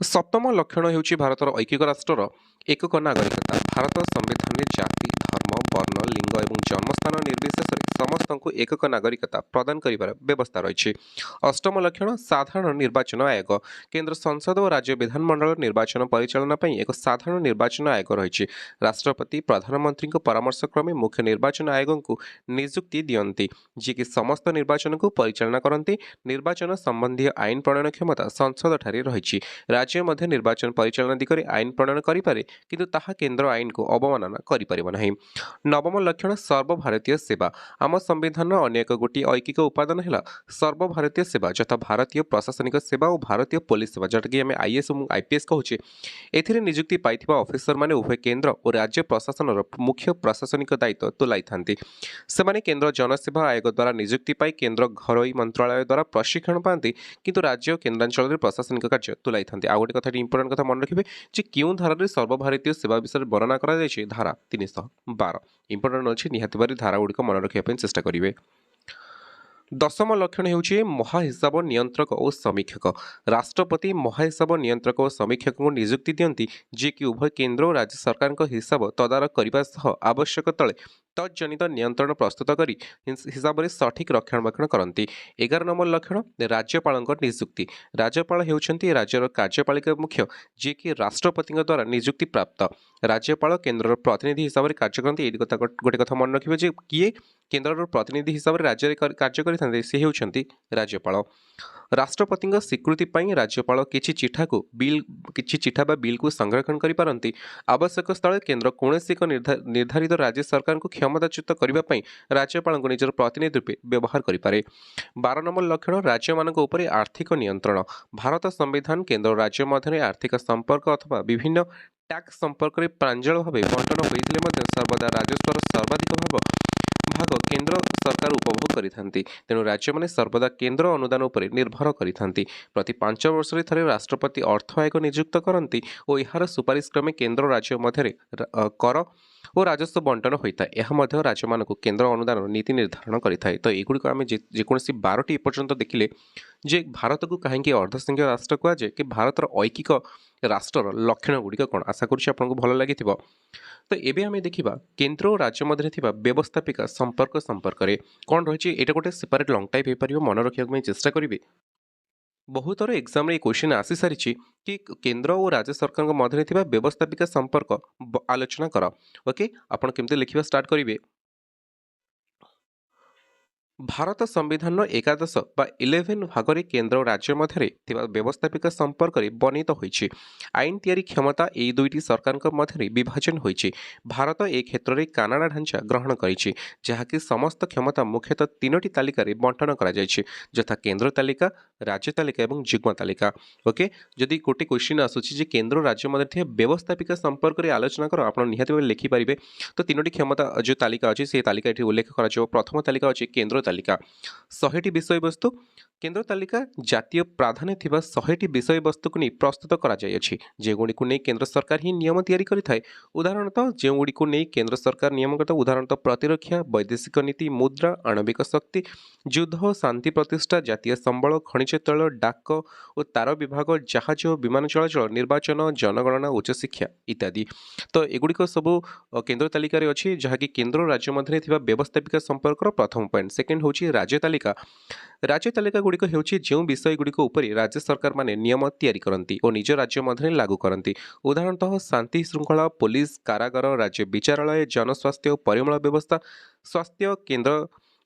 सप्तम लक्षण होउछि भारतर ऐकिक राष्ट्रर एकक नागरिकता। भारत संविधान में जाति धर्म वर्ण लिंग और जन्मस्थान निर्विशेष समस्त को एकक नागरिकता प्रदान करिबार व्यवस्था रही। अष्टम लक्षण साधारण निर्वाचन आयोग। केंद्र संसद और राज्य विधानमंडल निर्वाचन परिचालना पई एक साधारण निर्वाचन आयोग रही। राष्ट्रपति प्रधानमंत्री परामर्श क्रमे मुख्य निर्वाचन आयोग को नियुक्ति दियंती, जी कि समस्त निर्वाचन को परिचालना करती। निर्वाचन संबंधी आईन प्रणयन क्षमता संसद ठारे रही। राज्य मध्य निर्वाचन परिचालना दिगरे आईन प्रणयन करिपारे, किंतु ताहा केंद्र आईन को अवमानना करिपारिब नाही। नवम लक्षण सर्वभारतीय सेवा। आम संविधान अन्य एक गोटी ऐकिक उपादान है सर्वभारतीय सेवा, यथा भारतीय प्रशासनिक सेवा और भारतीय पुलिस सेवा, जोटा कि आम आईएएस और आईपीएस कहूचे। एथिरे नियुक्ति पाइथिबा ऑफिसर माने उभय केंद्र और राज्य प्रशासन मुख्य प्रशासनिक दायित्व तुलाई थांती। सेमाने केंद्र जनसेवा आयोग द्वारा नियुक्ति पाई केंद्र घरोई मंत्रालय द्वारा प्रशिक्षण पाती, किंतु राज्य और केन्द्रांचल प्रशासनिक कार्य तुलाई थांती। आ गोटे कथा इंपोर्टेंट कथा मन रखिए जे क्यों धारा सर्वभारतीय सेवा विषय वर्णना करा जायछि। धारा 312 इंपोर्टेंट अच्छी निहाती भारी धारा गुड़िक मन रखा चेष्टा करेंगे। दशम लक्षण होउछि महाहिसाब नियंत्रक और समीक्षक। राष्ट्रपति महाहिसाब नियंत्रक और समीक्षक को नियुक्ति दियंती, जे कि उभय केंद्र और राज्य सरकार हिसाब तदारक करने सह आवश्यक तले तज्जनित नियंत्रण प्रस्तुत करी हिसाब से सठिक रक्षणाबेक्षण करती। 11 नंबर लक्षण राज्यपाल नियुक्ति। राज्यपाल होउछंती राज्यर कार्यपालिका मुख्य, जे कि राष्ट्रपति द्वारा नियुक्ति प्राप्त। राज्यपाल केंद्र प्रतिनिधि हिसाब से कार्य करती। गोटे कथा मन रखिए जे किए केंद्र प्रतिनिधि हिसाब से राज्य कार्य करते से होउछंती राज्यपाल। राष्ट्रपति स्वीकृति पाई राज्यपाल किछि चिठा बा बिल को संरक्षण करिपारंती। आवश्यक स्थले केंद्र कौनसी एक निर्धारित राज्य सरकार को क्षमताच्युत करने पाई राज्यपाल को निजर प्रतिनिधि रूपे व्यवहार करिपारे। 12 नंबर लक्षण राज्य मानक उपरे आर्थिक नियंत्रण। भारत संविधान केंद्र और राज्य मध्य आर्थिक संपर्क अथवा विभिन्न टैक्स संपर्क में प्रांजल भाव बंटन होइथिले मध्य सर्वदा राजस्वर सर्वाधिक भाग केंद्र सरकार उपभोग करिथांती। तेणु राज्य माने सर्वदा केंद्र अनुदान उपरे निर्भर करिथांती। प्रति 5 वर्ष रे राष्ट्रपति अर्थ आयोग नियुक्त करती और यार सुपारिश क्रमे केंद्र राज्य मध्य कर और राजस्व बंटन होता है। यह मध्य राज्य मानक केंद्र अनुदान नीति निर्धारण करिथाए। तो एगुड़ी आम जेकोसी 12टी एपर्यंत देखिले जे भारत को कहीं अर्धसंघीय राष्ट्र कहुए कि भारतर ऐकिक राष्ट्र लक्षण गुड़िक कौन। आशा करुँच आपको भल लगी। तो एबे आमे देखिबा केंद्र और राज्य मध्य थिबा व्यवस्थापिका संपर्क रे कौन रही। एटा गोटे सेपरेट लंग टाइप हो पारिबो, मन रखिया चेष्टा करेंगे। बहुत थर एग्जाम रे क्वेश्चन आसी सारी कि केंद्र और राज्य सरकार मध्य थिबा व्यवस्थापिका संपर्क आलोचना कर। ओके, आपण केमते लिखिबा स्टार्ट करेंगे। ଭାରତ ସମ୍ବିଧାନର ଏକାଦଶ ବା 11 ଭାଗରେ କେନ୍ଦ୍ର ଓ ରାଜ୍ୟ ମଧ୍ୟରେ ଥିବା ବ୍ୟବସ୍ଥାପିକା ସମ୍ପର୍କରେ ବର୍ଣ୍ଣିତ ହୋଇଛି। ଆଇନ ତିଆରି କ୍ଷମତା ଏହି ଦୁଇଟି ସରକାରଙ୍କ ମଧ୍ୟରେ ବିଭାଜନ ହୋଇଛି। ଭାରତ ଏ କ୍ଷେତ୍ରରେ କାନାଡା ଢାଞ୍ଚା ଗ୍ରହଣ କରିଛି, ଯାହାକି ସମସ୍ତ କ୍ଷମତା ମୁଖ୍ୟତଃ ତିନୋଟି ତାଲିକାରେ ବଣ୍ଟନ କରାଯାଇଛି, ଯଥା କେନ୍ଦ୍ର ତାଲିକା, ରାଜ୍ୟ ତାଲିକା ଏବଂ ଯୁଗ୍ମ ତାଲିକା। ଓକେ, ଯଦି ଗୋଟେ କ୍ୱେଶ୍ଚିନ୍ ଆସୁଛି ଯେ କେନ୍ଦ୍ର ଓ ରାଜ୍ୟ ମଧ୍ୟରେ ଥିବା ବ୍ୟବସ୍ଥାପିକା ସମ୍ପର୍କରେ ଆଲୋଚନା କର, ଆପଣ ନିହାତି ଭାବେ ଲେଖିପାରିବେ। ତ ତିନୋଟି କ୍ଷମତା ଯେଉଁ ତାଲିକା ଅଛି ସେ ତାଲିକା ଏଠି ଉଲ୍ଲେଖ କରାଯିବ। ପ୍ରଥମ ତାଲିକା ଅଛି କେନ୍ଦ୍ର ତାଲିକା, 100ଟି ବିଷୟବସ୍ତୁ। କେନ୍ଦ୍ର ତାଲିକା ଜାତୀୟ ପ୍ରାଧାନ୍ୟ ଥିବା 100ଟି ବିଷୟବସ୍ତୁକୁ ନେଇ ପ୍ରସ୍ତୁତ କରାଯାଇଅଛି, ଯେଉଁଗୁଡ଼ିକୁ ନେଇ କେନ୍ଦ୍ର ସରକାର ହିଁ ନିୟମ ତିଆରି କରିଥାଏ। ଉଦାହରଣତଃ ଯେଉଁଗୁଡ଼ିକୁ ନେଇ କେନ୍ଦ୍ର ସରକାର ନିୟମ କରିଥାଏ, ଉଦାହରଣତଃ ପ୍ରତିରକ୍ଷା, ବୈଦେଶିକ ନୀତି, ମୁଦ୍ରା, ଆଣବିକ ଶକ୍ତି, ଯୁଦ୍ଧ ଓ ଶାନ୍ତି ପ୍ରତିଷ୍ଠା, ଜାତୀୟ ସମ୍ବଳ, ଖଣିଜ ତୈଳ, ଡାକ ଓ ତାର ବିଭାଗ, ଜାହାଜ ଓ ବିମାନ ଚଳାଚଳ, ନିର୍ବାଚନ, ଜନଗଣନା, ଉଚ୍ଚଶିକ୍ଷା ଇତ୍ୟାଦି। ତ ଏଗୁଡ଼ିକ ସବୁ କେନ୍ଦ୍ର ତାଲିକାରେ ଅଛି, ଯାହାକି କେନ୍ଦ୍ର ଓ ରାଜ୍ୟ ମଧ୍ୟରେ ଥିବା ବ୍ୟବସ୍ଥାପିକା ସମ୍ପର୍କର ପ୍ରଥମ ପଏଣ୍ଟ। ସେକେଣ୍ଡ ହେଉଛି ରାଜ୍ୟ ତାଲିକା। ରାଜ୍ୟ ତାଲିକା ଗୁଡ଼ିକ ହେଉଛି ଯେଉଁ ବିଷୟଗୁଡ଼ିକ ଉପରେ ରାଜ୍ୟ ସରକାରମାନେ ନିୟମ ତିଆରି କରନ୍ତି ଓ ନିଜ ରାଜ୍ୟ ମଧ୍ୟରେ ଲାଗୁ କରନ୍ତି। ଉଦାହରଣତଃ ଶାନ୍ତି ଶୃଙ୍ଖଳା, ପୋଲିସ, କାରାଗାର, ରାଜ୍ୟ ବିଚାରାଳୟ, ଜନସ୍ୱାସ୍ଥ୍ୟ ଓ ପରିମଳ ବ୍ୟବସ୍ଥା, ସ୍ୱାସ୍ଥ୍ୟ କେନ୍ଦ୍ର,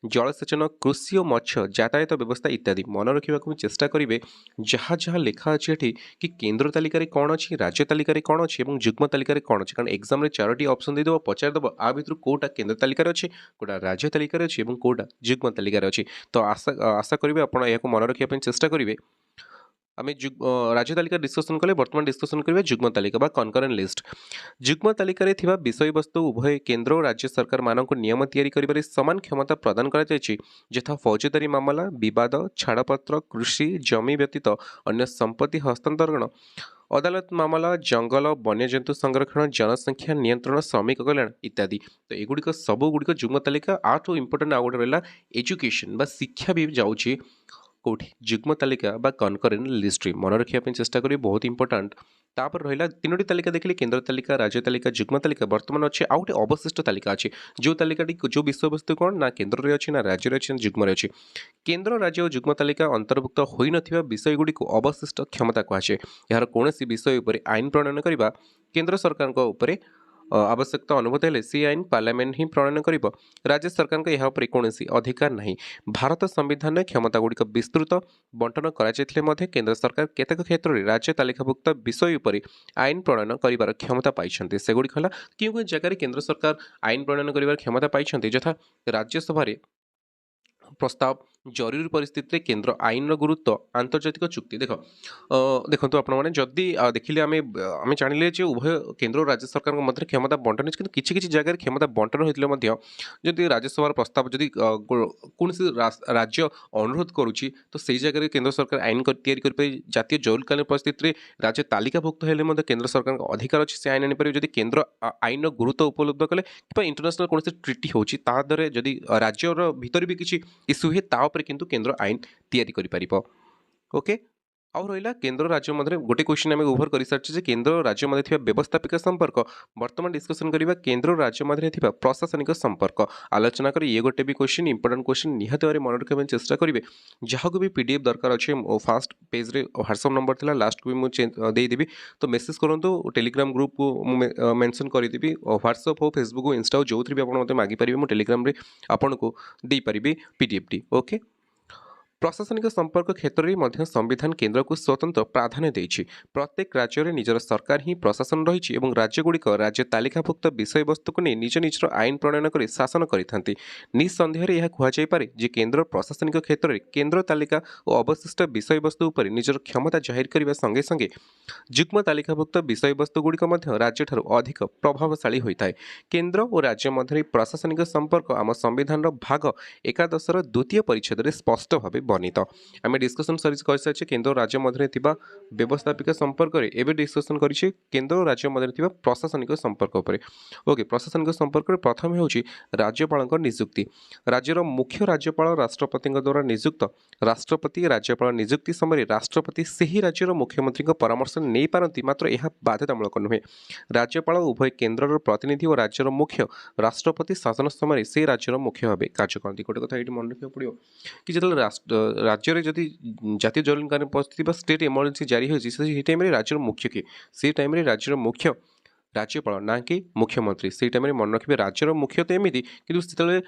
ଜଳସେଚନ, କୃଷି ଓ ମତ୍ସ୍ୟ, ଯାତାୟାତ ବ୍ୟବସ୍ଥା ଇତ୍ୟାଦି। ମନେ ରଖିବାକୁ ଚେଷ୍ଟା କରିବେ ଯାହା ଯାହା ଲେଖା ଅଛି ଏଠି, କି କେନ୍ଦ୍ର ତାଲିକାରେ କ'ଣ ଅଛି, ରାଜ୍ୟ ତାଲିକାରେ କ'ଣ ଅଛି ଏବଂ ଯୁଗ୍ମ ତାଲିକାରେ କ'ଣ ଅଛି। କାରଣ ଏକ୍ଜାମରେ 4ଟି ଅପସନ୍ ଦେଇଦେବ, ପଚାରିଦେବ ଆ ଭିତରୁ କେଉଁଟା କେନ୍ଦ୍ର ତାଲିକାରେ ଅଛି, କେଉଁଟା ରାଜ୍ୟ ତାଲିକାରେ ଅଛି ଏବଂ କେଉଁଟା ଯୁଗ୍ମ ତାଲିକାରେ ଅଛି। ତ ଆଶା କରିବେ ଆପଣ ଏହାକୁ ମନେ ରଖିବା ପାଇଁ ଚେଷ୍ଟା କରିବେ। ଆମେ ରାଜ୍ୟ ତାଲିକା ଡିସ୍କସନ୍ କଲେ, ବର୍ତ୍ତମାନ ଡିସ୍କସନ୍ କରିବା ଯୁଗ୍ମ ତାଲିକା ବା କନକରେଣ୍ଟ ଲିଷ୍ଟ। ଯୁଗ୍ମ ତାଲିକାରେ ଥିବା ବିଷୟବସ୍ତୁ ଉଭୟ କେନ୍ଦ୍ର ଓ ରାଜ୍ୟ ସରକାରମାନଙ୍କୁ ନିୟମ ତିଆରି କରିବାରେ ସମାନ କ୍ଷମତା ପ୍ରଦାନ କରାଯାଇଛି, ଯଥା ଫୌଜଦାରୀ ମାମଲା, ବିବାଦ, ଛାଡ଼ପତ୍ର, କୃଷି, ଜମି ବ୍ୟତୀତ ଅନ୍ୟ ସମ୍ପତ୍ତି ହସ୍ତାନ୍ତରଣ, ଅଦାଲତ ମାମଲା, ଜଙ୍ଗଲ, ବନ୍ୟଜନ୍ତୁ ସଂରକ୍ଷଣ, ଜନସଂଖ୍ୟା ନିୟନ୍ତ୍ରଣ, ଶ୍ରମିକ କଲ୍ୟାଣ ଇତ୍ୟାଦି। ତ ଏଗୁଡ଼ିକ ସବୁଗୁଡ଼ିକ ଯୁଗ୍ମ ତାଲିକା। ଆଠୁ ଇମ୍ପୋର୍ଟାଣ୍ଟ ଆଉ ଗୋଟେ ରହିଲା ଏଜୁକେସନ୍ ବା ଶିକ୍ଷା ବି ଯାଉଛି କେଉଁଠି, ଯୁଗ୍ମ ତାଲିକା ବା କନକରେଣ୍ଟ ଲିଷ୍ଟରେ। ମନେ ରଖିବା ପାଇଁ ଚେଷ୍ଟା କରିବେ, ବହୁତ ଇମ୍ପୋର୍ଟାଣ୍ଟ। ତାପରେ ରହିଲା ତିନୋଟି ତାଲିକା ଦେଖିଲେ, କେନ୍ଦ୍ର ତାଲିକା, ରାଜ୍ୟ ତାଲିକା, ଯୁଗ୍ମ ତାଲିକା। ବର୍ତ୍ତମାନ ଅଛି ଆଉ ଗୋଟେ ଅବଶିଷ୍ଟ ତାଲିକା ଅଛି, ଯେଉଁ ତାଲିକାଟି ଯେଉଁ ବିଷୟବସ୍ତୁ କ'ଣ ନା କେନ୍ଦ୍ରରେ ଅଛି, ନା ରାଜ୍ୟରେ ଅଛି, ନା ଯୁଗ୍ମରେ ଅଛି। କେନ୍ଦ୍ର, ରାଜ୍ୟ ଓ ଯୁଗ୍ମ ତାଲିକା ଅନ୍ତର୍ଭୁକ୍ତ ହୋଇନଥିବା ବିଷୟଗୁଡ଼ିକୁ ଅବଶିଷ୍ଟ କ୍ଷମତା କୁହାଯାଏ। ଏହାର କୌଣସି ବିଷୟ ଉପରେ ଆଇନ ପ୍ରଣୟନ କରିବା କେନ୍ଦ୍ର ସରକାରଙ୍କ ଉପରେ ଆବଶ୍ୟକତା ଅନୁଭୂତ ହେଲେ ସେ ଆଇନ ପାର୍ଲାମେଣ୍ଟ ହିଁ ପ୍ରଣୟନ କରିବ। ରାଜ୍ୟ ସରକାରଙ୍କ ଏହା ଉପରେ କୌଣସି ଅଧିକାର ନାହିଁ। ଭାରତ ସମ୍ବିଧାନରେ କ୍ଷମତାଗୁଡ଼ିକ ବିସ୍ତୃତ ବଣ୍ଟନ କରାଯାଇଥିଲେ ମଧ୍ୟ କେନ୍ଦ୍ର ସରକାର କେତେକ କ୍ଷେତ୍ରରେ ରାଜ୍ୟ ତାଲିକାଭୁକ୍ତ ବିଷୟ ଉପରେ ଆଇନ ପ୍ରଣୟନ କରିବାର କ୍ଷମତା ପାଇଛନ୍ତି। ସେଗୁଡ଼ିକ ହେଲା କେଉଁ କେଉଁ ଜାଗାରେ କେନ୍ଦ୍ର ସରକାର ଆଇନ ପ୍ରଣୟନ କରିବାର କ୍ଷମତା ପାଇଛନ୍ତି, ଯଥା ରାଜ୍ୟସଭାରେ ପ୍ରସ୍ତାବ, ଜରୁରୀ ପରିସ୍ଥିତିରେ କେନ୍ଦ୍ର ଆଇନର ଗୁରୁତ୍ୱ, ଆନ୍ତର୍ଜାତିକ ଚୁକ୍ତି। ଦେଖନ୍ତୁ ଆପଣମାନେ ଯଦି ଦେଖିଲେ ଆମେ ଜାଣିଲେ ଯେ ଉଭୟ କେନ୍ଦ୍ର ଓ ରାଜ୍ୟ ସରକାରଙ୍କ ମଧ୍ୟରେ କ୍ଷମତା ବଣ୍ଟନ ଅଛି, କିନ୍ତୁ କିଛି କିଛି ଜାଗାରେ କ୍ଷମତା ବଣ୍ଟନ ହୋଇଥିଲେ ମଧ୍ୟ ଯଦି ରାଜ୍ୟସଭାର ପ୍ରସ୍ତାବ ଯଦି କୌଣସି ରାଜ୍ୟ ଅନୁରୋଧ କରୁଛି, ତ ସେଇ ଜାଗାରେ କେନ୍ଦ୍ର ସରକାର ଆଇନ ତିଆରି କରିପାରି। ଜାତୀୟ ଜରୁରୀକାଳୀନ ପରିସ୍ଥିତିରେ ରାଜ୍ୟ ତାଲିକାଭୁକ୍ତ ହେଲେ ମଧ୍ୟ କେନ୍ଦ୍ର ସରକାରଙ୍କ ଅଧିକାର ଅଛି, ସେ ଆଇନ ଆଣିପାରିବେ ଯଦି କେନ୍ଦ୍ର ଆଇନର ଗୁରୁତ୍ୱ ଉପଲବ୍ଧ କଲେ କିମ୍ବା ଇଣ୍ଟରନ୍ୟାସନାଲ କୌଣସି ଟ୍ରିଟି ହେଉଛି ତା ଦ୍ୱାରା ଯଦି ରାଜ୍ୟର ଭିତରେ ବି କିଛି ଇସ୍ୟୁ ହୁଏ, ତା ଉପରେ କିନ୍ତୁ କେନ୍ଦ୍ର ଆଇନ ତିଆରି କରିପାରିବ। ଓକେ, ଆଉ ରହିଲା କେନ୍ଦ୍ର ରାଜ୍ୟ ମଧ୍ୟରେ ଗୋଟେ କ୍ୱେଶ୍ଚିନ୍ ଆମେ ଓଭର କରିସାରିଛେ ଯେ କେନ୍ଦ୍ର ରାଜ୍ୟ ମଧ୍ୟରେ ଥିବା ବ୍ୟବସ୍ଥାପିକା ସମ୍ପର୍କ। ବର୍ତ୍ତମାନ ଡିସ୍କସନ୍ କରିବା କେନ୍ଦ୍ର ରାଜ୍ୟ ମଧ୍ୟରେ ଥିବା ପ୍ରଶାସନିକ ସମ୍ପର୍କ। ଆଲୋଚନା କରି ଇଏ ଗୋଟେ ବି କ୍ୱେଶ୍ଚିନ୍, ଇମ୍ପୋର୍ଟାଣ୍ଟ କ୍ୱେଶ୍ଚିନ୍, ନିହାତି ଭାବରେ ମନେ ରଖିବା ପାଇଁ ଚେଷ୍ଟା କରିବେ। ଯାହାକୁ ବି PDF ଦରକାର ଅଛି, ଫାଷ୍ଟ ପେଜ୍ରେ ହ୍ୱାଟ୍ସଆପ୍ ନମ୍ବର ଥିଲା, ଲାଷ୍ଟକୁ ବି ମୁଁ ଦେଇଦେବି। ତ ମେସେଜ୍ କରନ୍ତୁ, ଟେଲିଗ୍ରାମ ଗ୍ରୁପକୁ ମୁଁ ମେନସନ୍ କରିଦେବି। ହ୍ୱାଟ୍ସଆପ୍ ହଉ, ଫେସବୁକ୍ ହଉ, ଇନଷ୍ଟା ହଉ, ଯେଉଁଥିରେ ବି ଆପଣ ମୋତେ ମାଗିପାରିବେ, ମୁଁ ଟେଲିଗ୍ରାମରେ ଆପଣଙ୍କୁ ଦେଇପାରିବି PDFଟି। ଓକେ, ପ୍ରଶାସନିକ ସମ୍ପର୍କ କ୍ଷେତ୍ରରେ ମଧ୍ୟ ସମ୍ବିଧାନ କେନ୍ଦ୍ରକୁ ସ୍ୱତନ୍ତ୍ର ପ୍ରାଧାନ୍ୟ ଦେଇଛି। ପ୍ରତ୍ୟେକ ରାଜ୍ୟରେ ନିଜର ସରକାର ହିଁ ପ୍ରଶାସନ ରହିଛି ଏବଂ ରାଜ୍ୟଗୁଡ଼ିକ ରାଜ୍ୟ ତାଲିକାଭୁକ୍ତ ବିଷୟବସ୍ତୁକୁ ନେଇ ନିଜ ନିଜର ଆଇନ ପ୍ରଣୟନ କରି ଶାସନ କରିଥାନ୍ତି। ନିଃସନ୍ଦେହରେ ଏହା କୁହାଯାଇପାରେ ଯେ କେନ୍ଦ୍ର ପ୍ରଶାସନିକ କ୍ଷେତ୍ରରେ କେନ୍ଦ୍ର ତାଲିକା ଓ ଅବଶିଷ୍ଟ ବିଷୟବସ୍ତୁ ଉପରେ ନିଜର କ୍ଷମତା ଜାହିର କରିବା ସଙ୍ଗେ ସଙ୍ଗେ ଯୁଗ୍ମ ତାଲିକାଭୁକ୍ତ ବିଷୟବସ୍ତୁଗୁଡ଼ିକ ମଧ୍ୟ ରାଜ୍ୟଠାରୁ ଅଧିକ ପ୍ରଭାବଶାଳୀ ହୋଇଥାଏ। କେନ୍ଦ୍ର ଓ ରାଜ୍ୟ ମଧ୍ୟରେ ପ୍ରଶାସନିକ ସମ୍ପର୍କ ଆମ ସମ୍ବିଧାନର ଭାଗ ଏକାଦଶର ଦ୍ୱିତୀୟ ପରିଚ୍ଛେଦରେ ସ୍ପଷ୍ଟ ଭାବେ ବର୍ଣ୍ଣିତ। ଆମେ ଡିସ୍କସନ୍ କରିସାରିଛେ କେନ୍ଦ୍ର ଓ ରାଜ୍ୟ ମଧ୍ୟରେ ଥିବା ବ୍ୟବସ୍ଥାପିକା ସମ୍ପର୍କରେ। ଏବେ ଡିସ୍କସନ୍ କରିଛେ କେନ୍ଦ୍ର ଓ ରାଜ୍ୟ ମଧ୍ୟରେ ଥିବା ପ୍ରଶାସନିକ ସମ୍ପର୍କ ଉପରେ। ଓକେ, ପ୍ରଶାସନିକ ସମ୍ପର୍କରେ ପ୍ରଥମେ ହେଉଛି ରାଜ୍ୟପାଳଙ୍କ ନିଯୁକ୍ତି। ରାଜ୍ୟର ମୁଖ୍ୟ ରାଜ୍ୟପାଳ ରାଷ୍ଟ୍ରପତିଙ୍କ ଦ୍ୱାରା ନିଯୁକ୍ତ। ରାଷ୍ଟ୍ରପତି ରାଜ୍ୟପାଳ ନିଯୁକ୍ତି ସମୟରେ ରାଷ୍ଟ୍ରପତି ସେହି ରାଜ୍ୟର ମୁଖ୍ୟମନ୍ତ୍ରୀଙ୍କ ପରାମର୍ଶ ନେଇପାରନ୍ତି, ମାତ୍ର ଏହା ବାଧ୍ୟତାମୂଳକ ନୁହେଁ। ରାଜ୍ୟପାଳ ଉଭୟ କେନ୍ଦ୍ରର ପ୍ରତିନିଧି ଓ ରାଜ୍ୟର ମୁଖ୍ୟ। ରାଷ୍ଟ୍ରପତି ଶାସନ ସମୟରେ ସେ ରାଜ୍ୟର ମୁଖ୍ୟ ଭାବେ କାର୍ଯ୍ୟ କରନ୍ତି। ଗୋଟେ କଥା ଏଇଠି ମନେ ରଖିବାକୁ ପଡ଼ିବ କି ଯେତେବେଳେ ରାଜ୍ୟରେ ଯଦି ଜାତୀୟ ଜରୁରୀକାଳୀନ ପରିସ୍ଥିତି ବା ଷ୍ଟେଟ୍ ଏମର୍ଜେନ୍ସି ଜାରି ହେଉଛି, ସେହି ଟାଇମ୍ରେ ରାଜ୍ୟର ମୁଖ୍ୟ କିଏ? ସେ ଟାଇମ୍ରେ ରାଜ୍ୟର ମୁଖ୍ୟ ରାଜ୍ୟପାଳ, ନା କି ମୁଖ୍ୟମନ୍ତ୍ରୀ। ସେଇ ଟାଇମ୍ରେ ମନେ ରଖିବେ ରାଜ୍ୟର ମୁଖ୍ୟ ତ ଏମିତି, କିନ୍ତୁ ସେତେବେଳେ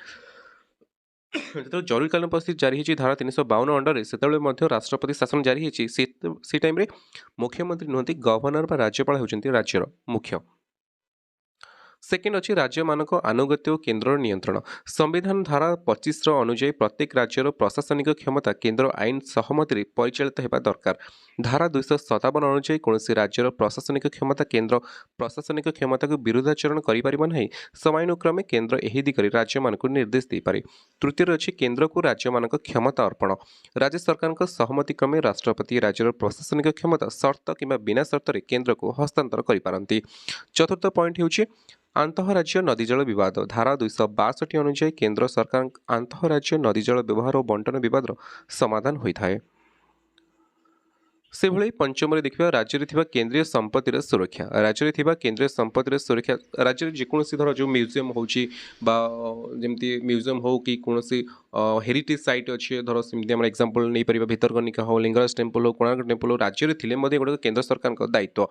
ଯେତେବେଳେ ଜରୁରୀକାଳୀନ ପରିସ୍ଥିତି ଜାରି ହେଇଛି ଧାରା 352 ଅଣ୍ଡରରେ, ସେତେବେଳେ ମଧ୍ୟ ରାଷ୍ଟ୍ରପତି ଶାସନ ଜାରି ହେଇଛି। ସେ ଟାଇମରେ ମୁଖ୍ୟମନ୍ତ୍ରୀ ନୁହନ୍ତି, ଗଭର୍ଣ୍ଣର ବା ରାଜ୍ୟପାଳ ହେଉଛନ୍ତି ରାଜ୍ୟର ମୁଖ୍ୟ। ସେକେଣ୍ଡ ଅଛି ରାଜ୍ୟମାନଙ୍କ ଆନୁଗତ୍ୟ ଓ କେନ୍ଦ୍ରର ନିୟନ୍ତ୍ରଣ। ସମ୍ବିଧାନ ଧାରା 25 ଅନୁଯାୟୀ ପ୍ରତ୍ୟେକ ରାଜ୍ୟର ପ୍ରଶାସନିକ କ୍ଷମତା କେନ୍ଦ୍ର ଆଇନ ସହମତିରେ ପରିଚାଳିତ ହେବା ଦରକାର। ଧାରା 257 ଅନୁଯାୟୀ କୌଣସି ରାଜ୍ୟର ପ୍ରଶାସନିକ କ୍ଷମତା କେନ୍ଦ୍ର ପ୍ରଶାସନିକ କ୍ଷମତାକୁ ବିରୁଦ୍ଧାଚରଣ କରିପାରିବ ନାହିଁ। ସମୟାନୁକ୍ରମେ କେନ୍ଦ୍ର ଏହି ଦିଗରେ ରାଜ୍ୟମାନଙ୍କୁ ନିର୍ଦ୍ଦେଶ ଦେଇପାରେ। ତୃତୀୟରେ ଅଛି କେନ୍ଦ୍ରକୁ ରାଜ୍ୟମାନଙ୍କ କ୍ଷମତା ଅର୍ପଣ। ରାଜ୍ୟ ସରକାରଙ୍କ ସହମତି କ୍ରମେ ରାଷ୍ଟ୍ରପତି ରାଜ୍ୟର ପ୍ରଶାସନିକ କ୍ଷମତା ସର୍ତ୍ତ କିମ୍ବା ବିନା ସର୍ତ୍ତରେ କେନ୍ଦ୍ରକୁ ହସ୍ତାନ୍ତର କରିପାରନ୍ତି। ଚତୁର୍ଥ ପଏଣ୍ଟ ହେଉଛି ଆନ୍ତଃରାଜ୍ୟ ନଦୀଜଳ ବିବାଦ। ଧାରା 262 ଅନୁଯାୟୀ କେନ୍ଦ୍ର ସରକାର ଆନ୍ତଃରାଜ୍ୟ ନଦୀଜଳ ବ୍ୟବହାର ଓ ବଣ୍ଟନ ବିବାଦର ସମାଧାନ ହୋଇଥାଏ। ସେଭଳି ପଞ୍ଚମରେ ଦେଖିବା ରାଜ୍ୟରେ ଥିବା କେନ୍ଦ୍ରୀୟ ସମ୍ପତ୍ତିର ସୁରକ୍ଷା। ରାଜ୍ୟରେ ଥିବା କେନ୍ଦ୍ରୀୟ ସମ୍ପତ୍ତିର ସୁରକ୍ଷା, ରାଜ୍ୟରେ ଯେକୌଣସି ଧର ଯେଉଁ ମ୍ୟୁଜିୟମ୍ ହେଉଛି ବା ଯେମିତି ମ୍ୟୁଜିୟମ୍ ହେଉ କି କୌଣସି ହେରିଟେଜ୍ ସାଇଟ୍ ଅଛି, ଧର ସେମିତି ଆମର ଏକ୍ଜାମ୍ପଲ୍ ନେଇପାରିବା ଭିତରକନିକା ହେଉ, ଲିଙ୍ଗରାଜ ଟେମ୍ପଲ୍ ହେଉ, କୋଣାର୍କ ଟେମ୍ପଲ୍ ହେଉ, ରାଜ୍ୟରେ ଥିଲେ ମଧ୍ୟ ଏଗୁଡ଼ିକ କେନ୍ଦ୍ର ସରକାରଙ୍କ ଦାୟିତ୍ୱ।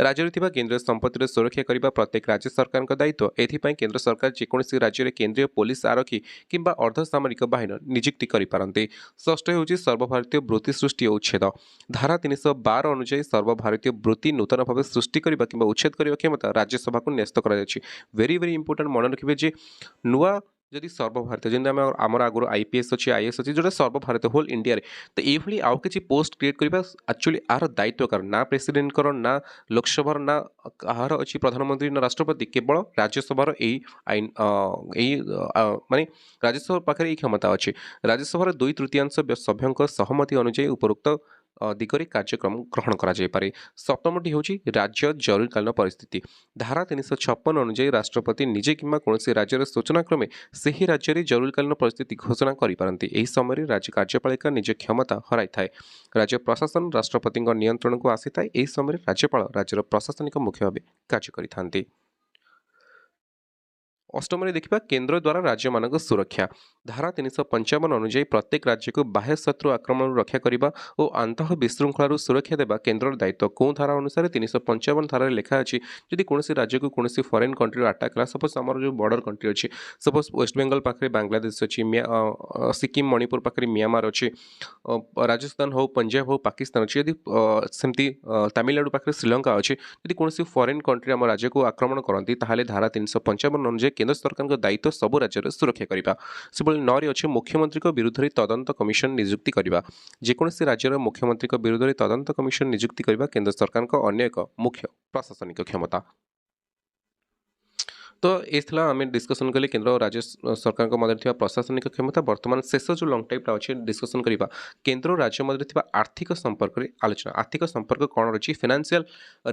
ରାଜ୍ୟରେ ଥିବା କେନ୍ଦ୍ରୀୟ ସମ୍ପତ୍ତିର ସୁରକ୍ଷା କରିବା ପ୍ରତ୍ୟେକ ରାଜ୍ୟ ସରକାରଙ୍କ ଦାୟିତ୍ୱ। ଏଥିପାଇଁ କେନ୍ଦ୍ର ସରକାର ଯେକୌଣସି ରାଜ୍ୟରେ କେନ୍ଦ୍ରୀୟ ପୋଲିସ ଆରକ୍ଷୀ କିମ୍ବା ଅର୍ଦ୍ଧସାମରିକ ବାହିନୀ ନିଯୁକ୍ତି କରିପାରନ୍ତି। ଷଷ୍ଠ ହେଉଛି ସର୍ବଭାରତୀୟ ବୃତ୍ତି ସୃଷ୍ଟି ଓ ଉଚ୍ଛେଦ। ଧାରା 312 ଅନୁଯାୟୀ ସର୍ବଭାରତୀୟ ବୃତ୍ତି ନୂତନ ଭାବେ ସୃଷ୍ଟି କରିବା କିମ୍ବା ଉଚ୍ଛେଦ କରିବା କ୍ଷମତା ରାଜ୍ୟସଭାକୁ ନ୍ୟସ୍ତ କରାଯାଇଛି। ଭେରି ଭେରି ଇମ୍ପୋର୍ଟାଣ୍ଟ, ମନେ ରଖିବେ ଯେ ନୂଆ ଯଦି ସର୍ବଭାରତୀୟ, ଯେମିତି ଆମର ଆଗରୁ IPS ଅଛି, IAS ଅଛି, ଯେଉଁଟା ସର୍ବଭାରତୀୟ ହୋଲ୍ ଇଣ୍ଡିଆରେ, ତ ଏଇଭଳି ଆଉ କିଛି ପୋଷ୍ଟ କ୍ରିଏଟ୍ କରିବା ଆକ୍ଚୁଆଲି ଆର ଦାୟିତ୍ୱ କାହାର, ନା ପ୍ରେସିଡେଣ୍ଟଙ୍କର, ନା ଲୋକସଭାର, ନା କାହାର ଅଛି ପ୍ରଧାନମନ୍ତ୍ରୀ, ନା ରାଷ୍ଟ୍ରପତି, କେବଳ ରାଜ୍ୟସଭାର ଏଇ ଆଇନ ମାନେ ରାଜ୍ୟସଭା ପାଖରେ ଏଇ କ୍ଷମତା ଅଛି। ରାଜ୍ୟସଭାର 2/3 ସଭ୍ୟଙ୍କ ସହମତି ଅନୁଯାୟୀ ଉପରୋକ୍ତ ଦିଗରେ କାର୍ଯ୍ୟକ୍ରମ ଗ୍ରହଣ କରାଯାଇପାରେ। ସପ୍ତମଟି ହେଉଛି ରାଜ୍ୟ ଜରୁରୀକାଳୀନ ପରିସ୍ଥିତି। ଧାରା 356 ଅନୁଯାୟୀ ରାଷ୍ଟ୍ରପତି ନିଜେ କିମ୍ବା କୌଣସି ରାଜ୍ୟର ସୂଚନା କ୍ରମେ ସେହି ରାଜ୍ୟରେ ଜରୁରୀକାଳୀନ ପରିସ୍ଥିତି ଘୋଷଣା କରିପାରନ୍ତି। ଏହି ସମୟରେ ରାଜ୍ୟ କାର୍ଯ୍ୟପାଳିକା ନିଜ କ୍ଷମତା ହରାଇଥାଏ। ରାଜ୍ୟ ପ୍ରଶାସନ ରାଷ୍ଟ୍ରପତିଙ୍କ ନିୟନ୍ତ୍ରଣକୁ ଆସିଥାଏ। ଏହି ସମୟରେ ରାଜ୍ୟପାଳ ରାଜ୍ୟର ପ୍ରଶାସନିକ ମୁଖ୍ୟ ଭାବେ କାର୍ଯ୍ୟ କରିଥାନ୍ତି। ଅଷ୍ଟମରେ ଦେଖିବା କେନ୍ଦ୍ର ଦ୍ୱାରା ରାଜ୍ୟମାନଙ୍କ ସୁରକ୍ଷା। ଧାରା 355 ଅନୁଯାୟୀ ପ୍ରତ୍ୟେକ ରାଜ୍ୟକୁ ବାହ୍ୟ ଶତ୍ରୁ ଆକ୍ରମଣରୁ ରକ୍ଷା କରିବା ଓ ଆନ୍ତଃ ବିଶୃଙ୍ଖଳାରୁ ସୁରକ୍ଷା ଦେବା କେନ୍ଦ୍ରର ଦାୟିତ୍ୱ। କେଉଁ ଧାରା ଅନୁସାରେ? 355 ଧାରାରେ ଲେଖା ଅଛି, ଯଦି କୌଣସି ରାଜ୍ୟକୁ କୌଣସି ଫରେନ୍ କଣ୍ଟ୍ରିର ଆଟାକ୍ ହେଲା, ସପୋଜ ଆମର ଯେଉଁ ବର୍ଡର କଣ୍ଟ୍ରି ଅଛି, ସପୋଜ ୱେଷ୍ଟବେଙ୍ଗଲ ପାଖରେ ବାଂଲାଦେଶ ଅଛି, ସିକିମ୍ ମଣିପୁର ପାଖରେ ମିଆଁମାର ଅଛି, ରାଜସ୍ଥାନ ହେଉ, ପଞ୍ଜାବ ହେଉ, ପାକିସ୍ତାନ ଅଛି, ଯଦି ସେମିତି ତାମିଲନାଡୁ ପାଖରେ ଶ୍ରୀଲଙ୍କା ଅଛି, ଯଦି କୌଣସି ଫରେନ୍ କଣ୍ଟ୍ରି ଆମ ରାଜ୍ୟକୁ ଆକ୍ରମଣ କରନ୍ତି, ତାହେଲେ ଧାରା 355 ଅନୁଯାୟୀ କେନ୍ଦ୍ର ସରକାରଙ୍କ ଦାୟିତ୍ୱ ସବୁ ରାଜ୍ୟର ସୁରକ୍ଷା କରିବା। ସେଭଳି 9ରେ ଅଛି ମୁଖ୍ୟମନ୍ତ୍ରୀଙ୍କ ବିରୁଦ୍ଧରେ ତଦନ୍ତ କମିଶନ ନିଯୁକ୍ତି କରିବା। ଯେକୌଣସି ରାଜ୍ୟର ମୁଖ୍ୟମନ୍ତ୍ରୀଙ୍କ ବିରୁଦ୍ଧରେ ତଦନ୍ତ କମିଶନ ନିଯୁକ୍ତି କରିବା କେନ୍ଦ୍ର ସରକାରଙ୍କ ଅନ୍ୟ ଏକ ମୁଖ୍ୟ ପ୍ରଶାସନିକ କ୍ଷମତା। ତ ଏ ଥିଲା ଆମେ ଡିସ୍କସନ୍ କଲେ କେନ୍ଦ୍ର ଓ ରାଜ୍ୟ ସରକାରଙ୍କ ମଧ୍ୟରେ ଥିବା ପ୍ରଶାସନିକ କ୍ଷମତା। ବର୍ତ୍ତମାନ ଶେଷ ଯେଉଁ ଲଙ୍ଗ୍ ଟାଇପ୍ଟା ଅଛି ଡିସ୍କସନ୍ କରିବା କେନ୍ଦ୍ର ଓ ରାଜ୍ୟ ମଧ୍ୟରେ ଥିବା ଆର୍ଥିକ ସମ୍ପର୍କରେ ଆଲୋଚନା। ଆର୍ଥିକ ସମ୍ପର୍କ କ'ଣ ରହିଛି, ଫିନାନ୍ସିଆଲ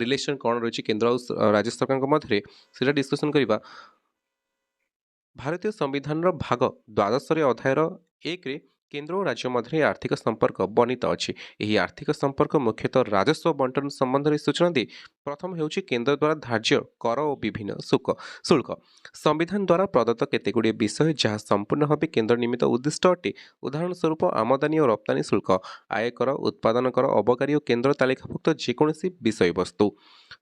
ରିଲେସନ୍ କ'ଣ ରହିଛି କେନ୍ଦ୍ର ଆଉ ରାଜ୍ୟ ସରକାରଙ୍କ ମଧ୍ୟରେ, ସେଇଟା ଡିସ୍କସନ୍ କରିବା। ଭାରତୀୟ ସମ୍ବିଧାନର ଭାଗ 12ରେ ଅଧ୍ୟାୟର 1ରେ କେନ୍ଦ୍ର ଓ ରାଜ୍ୟ ମଧ୍ୟରେ ଆର୍ଥିକ ସମ୍ପର୍କ ବର୍ଣ୍ଣିତ ଅଛି। ଏହି ଆର୍ଥିକ ସମ୍ପର୍କ ମୁଖ୍ୟତଃ ରାଜସ୍ୱ ବଣ୍ଟନ ସମ୍ବନ୍ଧରେ ସୂଚନା ଦିଏ। ପ୍ରଥମ ହେଉଛି କେନ୍ଦ୍ର ଦ୍ୱାରା ଧାର୍ଯ୍ୟ କର ଓ ବିଭିନ୍ନ ଶୁଳ୍କ। ସମ୍ବିଧାନ ଦ୍ୱାରା ପ୍ରଦତ୍ତ କେତେଗୁଡ଼ିଏ ବିଷୟ ଯାହା ସମ୍ପୂର୍ଣ୍ଣ ଭାବେ କେନ୍ଦ୍ର ନିମିତ୍ତ ଉଦ୍ଦିଷ୍ଟ ଅଟେ। ଉଦାହରଣ ସ୍ୱରୂପ ଆମଦାନୀ ଓ ରପ୍ତାନି ଶୁଳ୍କ, ଆୟକର, ଉତ୍ପାଦନ କର, ଅବକାରୀ ଓ କେନ୍ଦ୍ର ତାଲିକାଭୁକ୍ତ ଯେକୌଣସି ବିଷୟବସ୍ତୁ।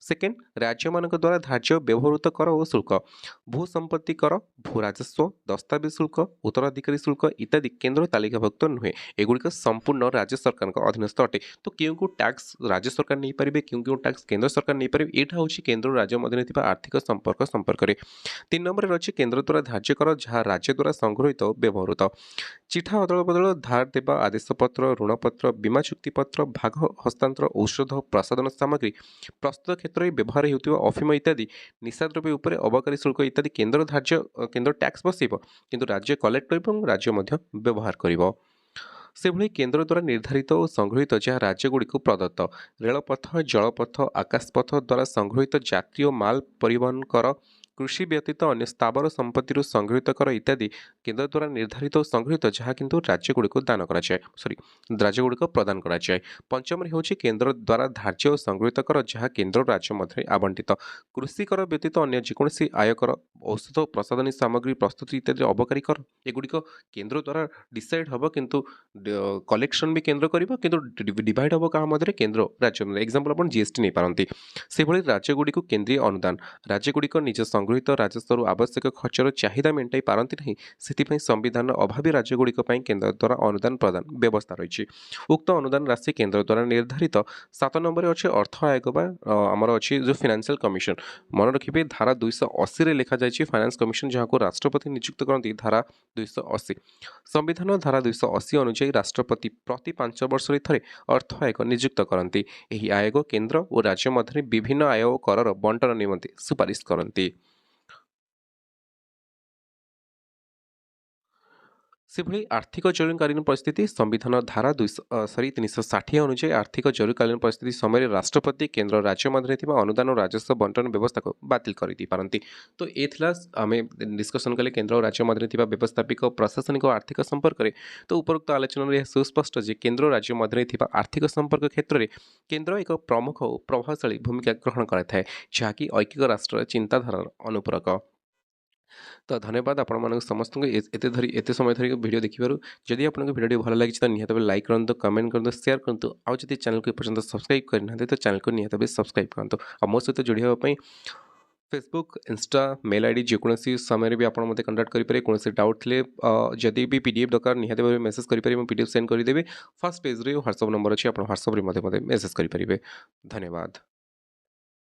ସେକେଣ୍ଡ, ରାଜ୍ୟମାନଙ୍କ ଦ୍ୱାରା ଧାର୍ଯ୍ୟ ବ୍ୟବହୃତ କର ଓ ଶୁଳ୍କ, ଭୂ ସମ୍ପତ୍ତି କର, ଭୂ ରାଜସ୍ୱ, ଦସ୍ତାବିଜ ଶୁଳ୍କ, ଉତ୍ତରାଧିକାରୀ ଶୁଳ୍କ ଇତ୍ୟାଦି କେନ୍ଦ୍ର ତାଲିକାଭୁକ୍ତ ନୁହେଁ। ଏଗୁଡ଼ିକ ସମ୍ପୂର୍ଣ୍ଣ ରାଜ୍ୟ ସରକାରଙ୍କ ଅଧୀନସ୍ଥ ଅଟେ। ତ କେଉଁ କେଉଁ ଟ୍ୟାକ୍ସ ରାଜ୍ୟ ସରକାର ନେଇପାରିବେ, କେଉଁ କେଉଁ ଟ୍ୟାକ୍ସ କେନ୍ଦ୍ର ସରକାର ନେଇପାରିବେ, ଏଇଟା ହେଉଛି କେନ୍ଦ୍ର ରାଜ୍ୟ ମଧ୍ୟରେ ଥିବା ଆର୍ଥିକ ସମ୍ପର୍କରେ। 3 ନମ୍ବରରେ ଅଛି କେନ୍ଦ୍ର ଦ୍ୱାରା ଧାର୍ଯ୍ୟ କର ଯାହା ରାଜ୍ୟ ଦ୍ୱାରା ସଂଗୃହୀତ ଓ ବ୍ୟବହୃତ। ଚିଠା ଅଦଳ ବଦଳ, ଧାର ଦେବା, ଆଦେଶପତ୍ର, ଋଣପତ୍ର, ବୀମା ଚୁକ୍ତିପତ୍ର, ଭାଗ ହସ୍ତାନ୍ତର, ଔଷଧ, ପ୍ରସାଧନ ସାମଗ୍ରୀ ପ୍ରସ୍ତୁତ କ୍ଷେତ୍ରରେ ବ୍ୟବହାର ହେଉଥିବା ଅଫିମ ଇତ୍ୟାଦି ନିଶାଦ୍ରବ୍ୟ ଉପରେ ଅବକାରୀ ଶୁଳ୍କ ଇତ୍ୟାଦି କେନ୍ଦ୍ର ଟ୍ୟାକ୍ସ ବସାଇବ, କିନ୍ତୁ ରାଜ୍ୟ କଲେକ୍ଟ କରିବ ଏବଂ ରାଜ୍ୟ ମଧ୍ୟ ବ୍ୟବହାର କରିବ। ସେଭଳି କେନ୍ଦ୍ର ଦ୍ୱାରା ନିର୍ଦ୍ଧାରିତ ଓ ସଂଗୃହୀତ ଯାହା ରାଜ୍ୟଗୁଡ଼ିକୁ ପ୍ରଦତ୍ତ ରେଳପଥ, ଜଳପଥ, ଆକାଶପଥ ଦ୍ୱାରା ସଂଗୃହୀତ ଯାତ୍ରୀ ଓ ମାଲ ପରିବହନ କର, କୃଷି ବ୍ୟତୀତ ଅନ୍ୟ ସ୍ଥାବର ସମ୍ପତ୍ତିରୁ ସଂଗୃହୀତ କର ଇତ୍ୟାଦି କେନ୍ଦ୍ର ଦ୍ୱାରା ନିର୍ଦ୍ଧାରିତ ଓ ସଂଗୃହୀତ ଯାହା କିନ୍ତୁ ରାଜ୍ୟଗୁଡ଼ିକୁ ରାଜ୍ୟଗୁଡ଼ିକ ପ୍ରଦାନ କରାଯାଏ। ପଞ୍ଚମରେ ହେଉଛି କେନ୍ଦ୍ର ଦ୍ୱାରା ଧାର୍ଯ୍ୟ ଓ ସଂଗୃହୀତ କର ଯାହା କେନ୍ଦ୍ର ରାଜ୍ୟ ମଧ୍ୟରେ ଆବଣ୍ଟିତ। କୃଷି କର ବ୍ୟତୀତ ଅନ୍ୟ ଯେକୌଣସି ଆୟକର, ଔଷଧ, ପ୍ରସାଧନୀ ସାମଗ୍ରୀ ପ୍ରସ୍ତୁତି ଇତ୍ୟାଦି ଅବକାରୀ କର, ଏଗୁଡ଼ିକ କେନ୍ଦ୍ର ଦ୍ୱାରା ଡିସାଇଡ୍ ହେବ, କିନ୍ତୁ କଲେକ୍ସନ୍ ବି କେନ୍ଦ୍ର କରିବ, କିନ୍ତୁ ଡିଭାଇଡ୍ ହେବ କାହା ମଧ୍ୟରେ, କେନ୍ଦ୍ର ରାଜ୍ୟ ମଧ୍ୟରେ। ଏକ୍ଜାମ୍ପଲ୍ ଆପଣ GST ନେଇପାରନ୍ତି। ସେଭଳି ରାଜ୍ୟଗୁଡ଼ିକୁ କେନ୍ଦ୍ରୀୟ ଅନୁଦାନ, ରାଜ୍ୟଗୁଡ଼ିକ ନିଜ संगृहीत राजस्व आवश्यक खर्चर चाहिदा मेटाई पारती नहीं से संविधान अभावी राज्यगुड़िक केन्द्र द्वारा अनुदान प्रदान व्यवस्था रही। उक्त अनुदान राशि केन्द्र द्वारा निर्धारित 7 नंबर अच्छे अर्थ आयोग आमर अच्छी जो फाइनेंशियल कमिशन मन रखिए धारा 280 लिखा जाए फाइनेंस कमिशन जहाँ को राष्ट्रपति नियुक्त करती धारा 280 संविधान धारा 280 अनुଯାयी राष्ट्रपति प्रति 5 वर्ष थे अर्थ आयोग नियुक्त करती। यही आयोग केन्द्र और राज्य मध्य विभिन्न आय और कर बंटन निमंते सुपारिश करती। से भली आर्थिक जरुरीकालीन परिस्थिति संविधान धारा 360 अनुଯାयी आर्थिक जरुरीकालीन परिस्थिति समय राष्ट्रपति केन्द्र राज्य मध्य अनुदान और राजस्व बंटन व्यवस्था को बातिल करती। तो ये आम डिस्कसन कले केन्द्र और राज्य मध्य व्यवस्थापिक प्रशासनिक और आर्थिक संपर्क में। तो उपरोक्त आलोचना सुस्पष्ट जे केन्द्र और राज्य मध्य आर्थिक संपर्क क्षेत्र में केन्द्र एक प्रमुख और प्रभावशाली भूमिका ग्रहण करता है जहाँकि ऐकिक राष्ट्र चिंताधारार अनुपूरक। तो धन्यवाद आपण मानक समस्त एते समय धरिक वीडियो देखिबारु। जदि आपनको वीडियो भल लागिछ त निहात भाबे लाइक करंतु, कमेंट करंतु, शेयर करंतु। आ जदि चैनल को एपर्यंत सब्सक्राइब करना तो चैनल को निहात भाबे सब्सक्राइब करंतु। आ मो सहित जोड़ी हेबा पई फेसबुक, इंस्टा, मेल आईडी जेकोसी समय भी आप मते कंटाक्ट करेंगे। कौन से डाउट थे जदि भी पीडीएफ दरकार निहात भाबे मेसेज करेंगे, पीडीएफ सेंड करदेवि। फर्स्ट पेज रे व्हाट्सएप नंबर अच्छी आप व्हाट्सएप रे मते मेसेज करेंगे। धन्यवाद।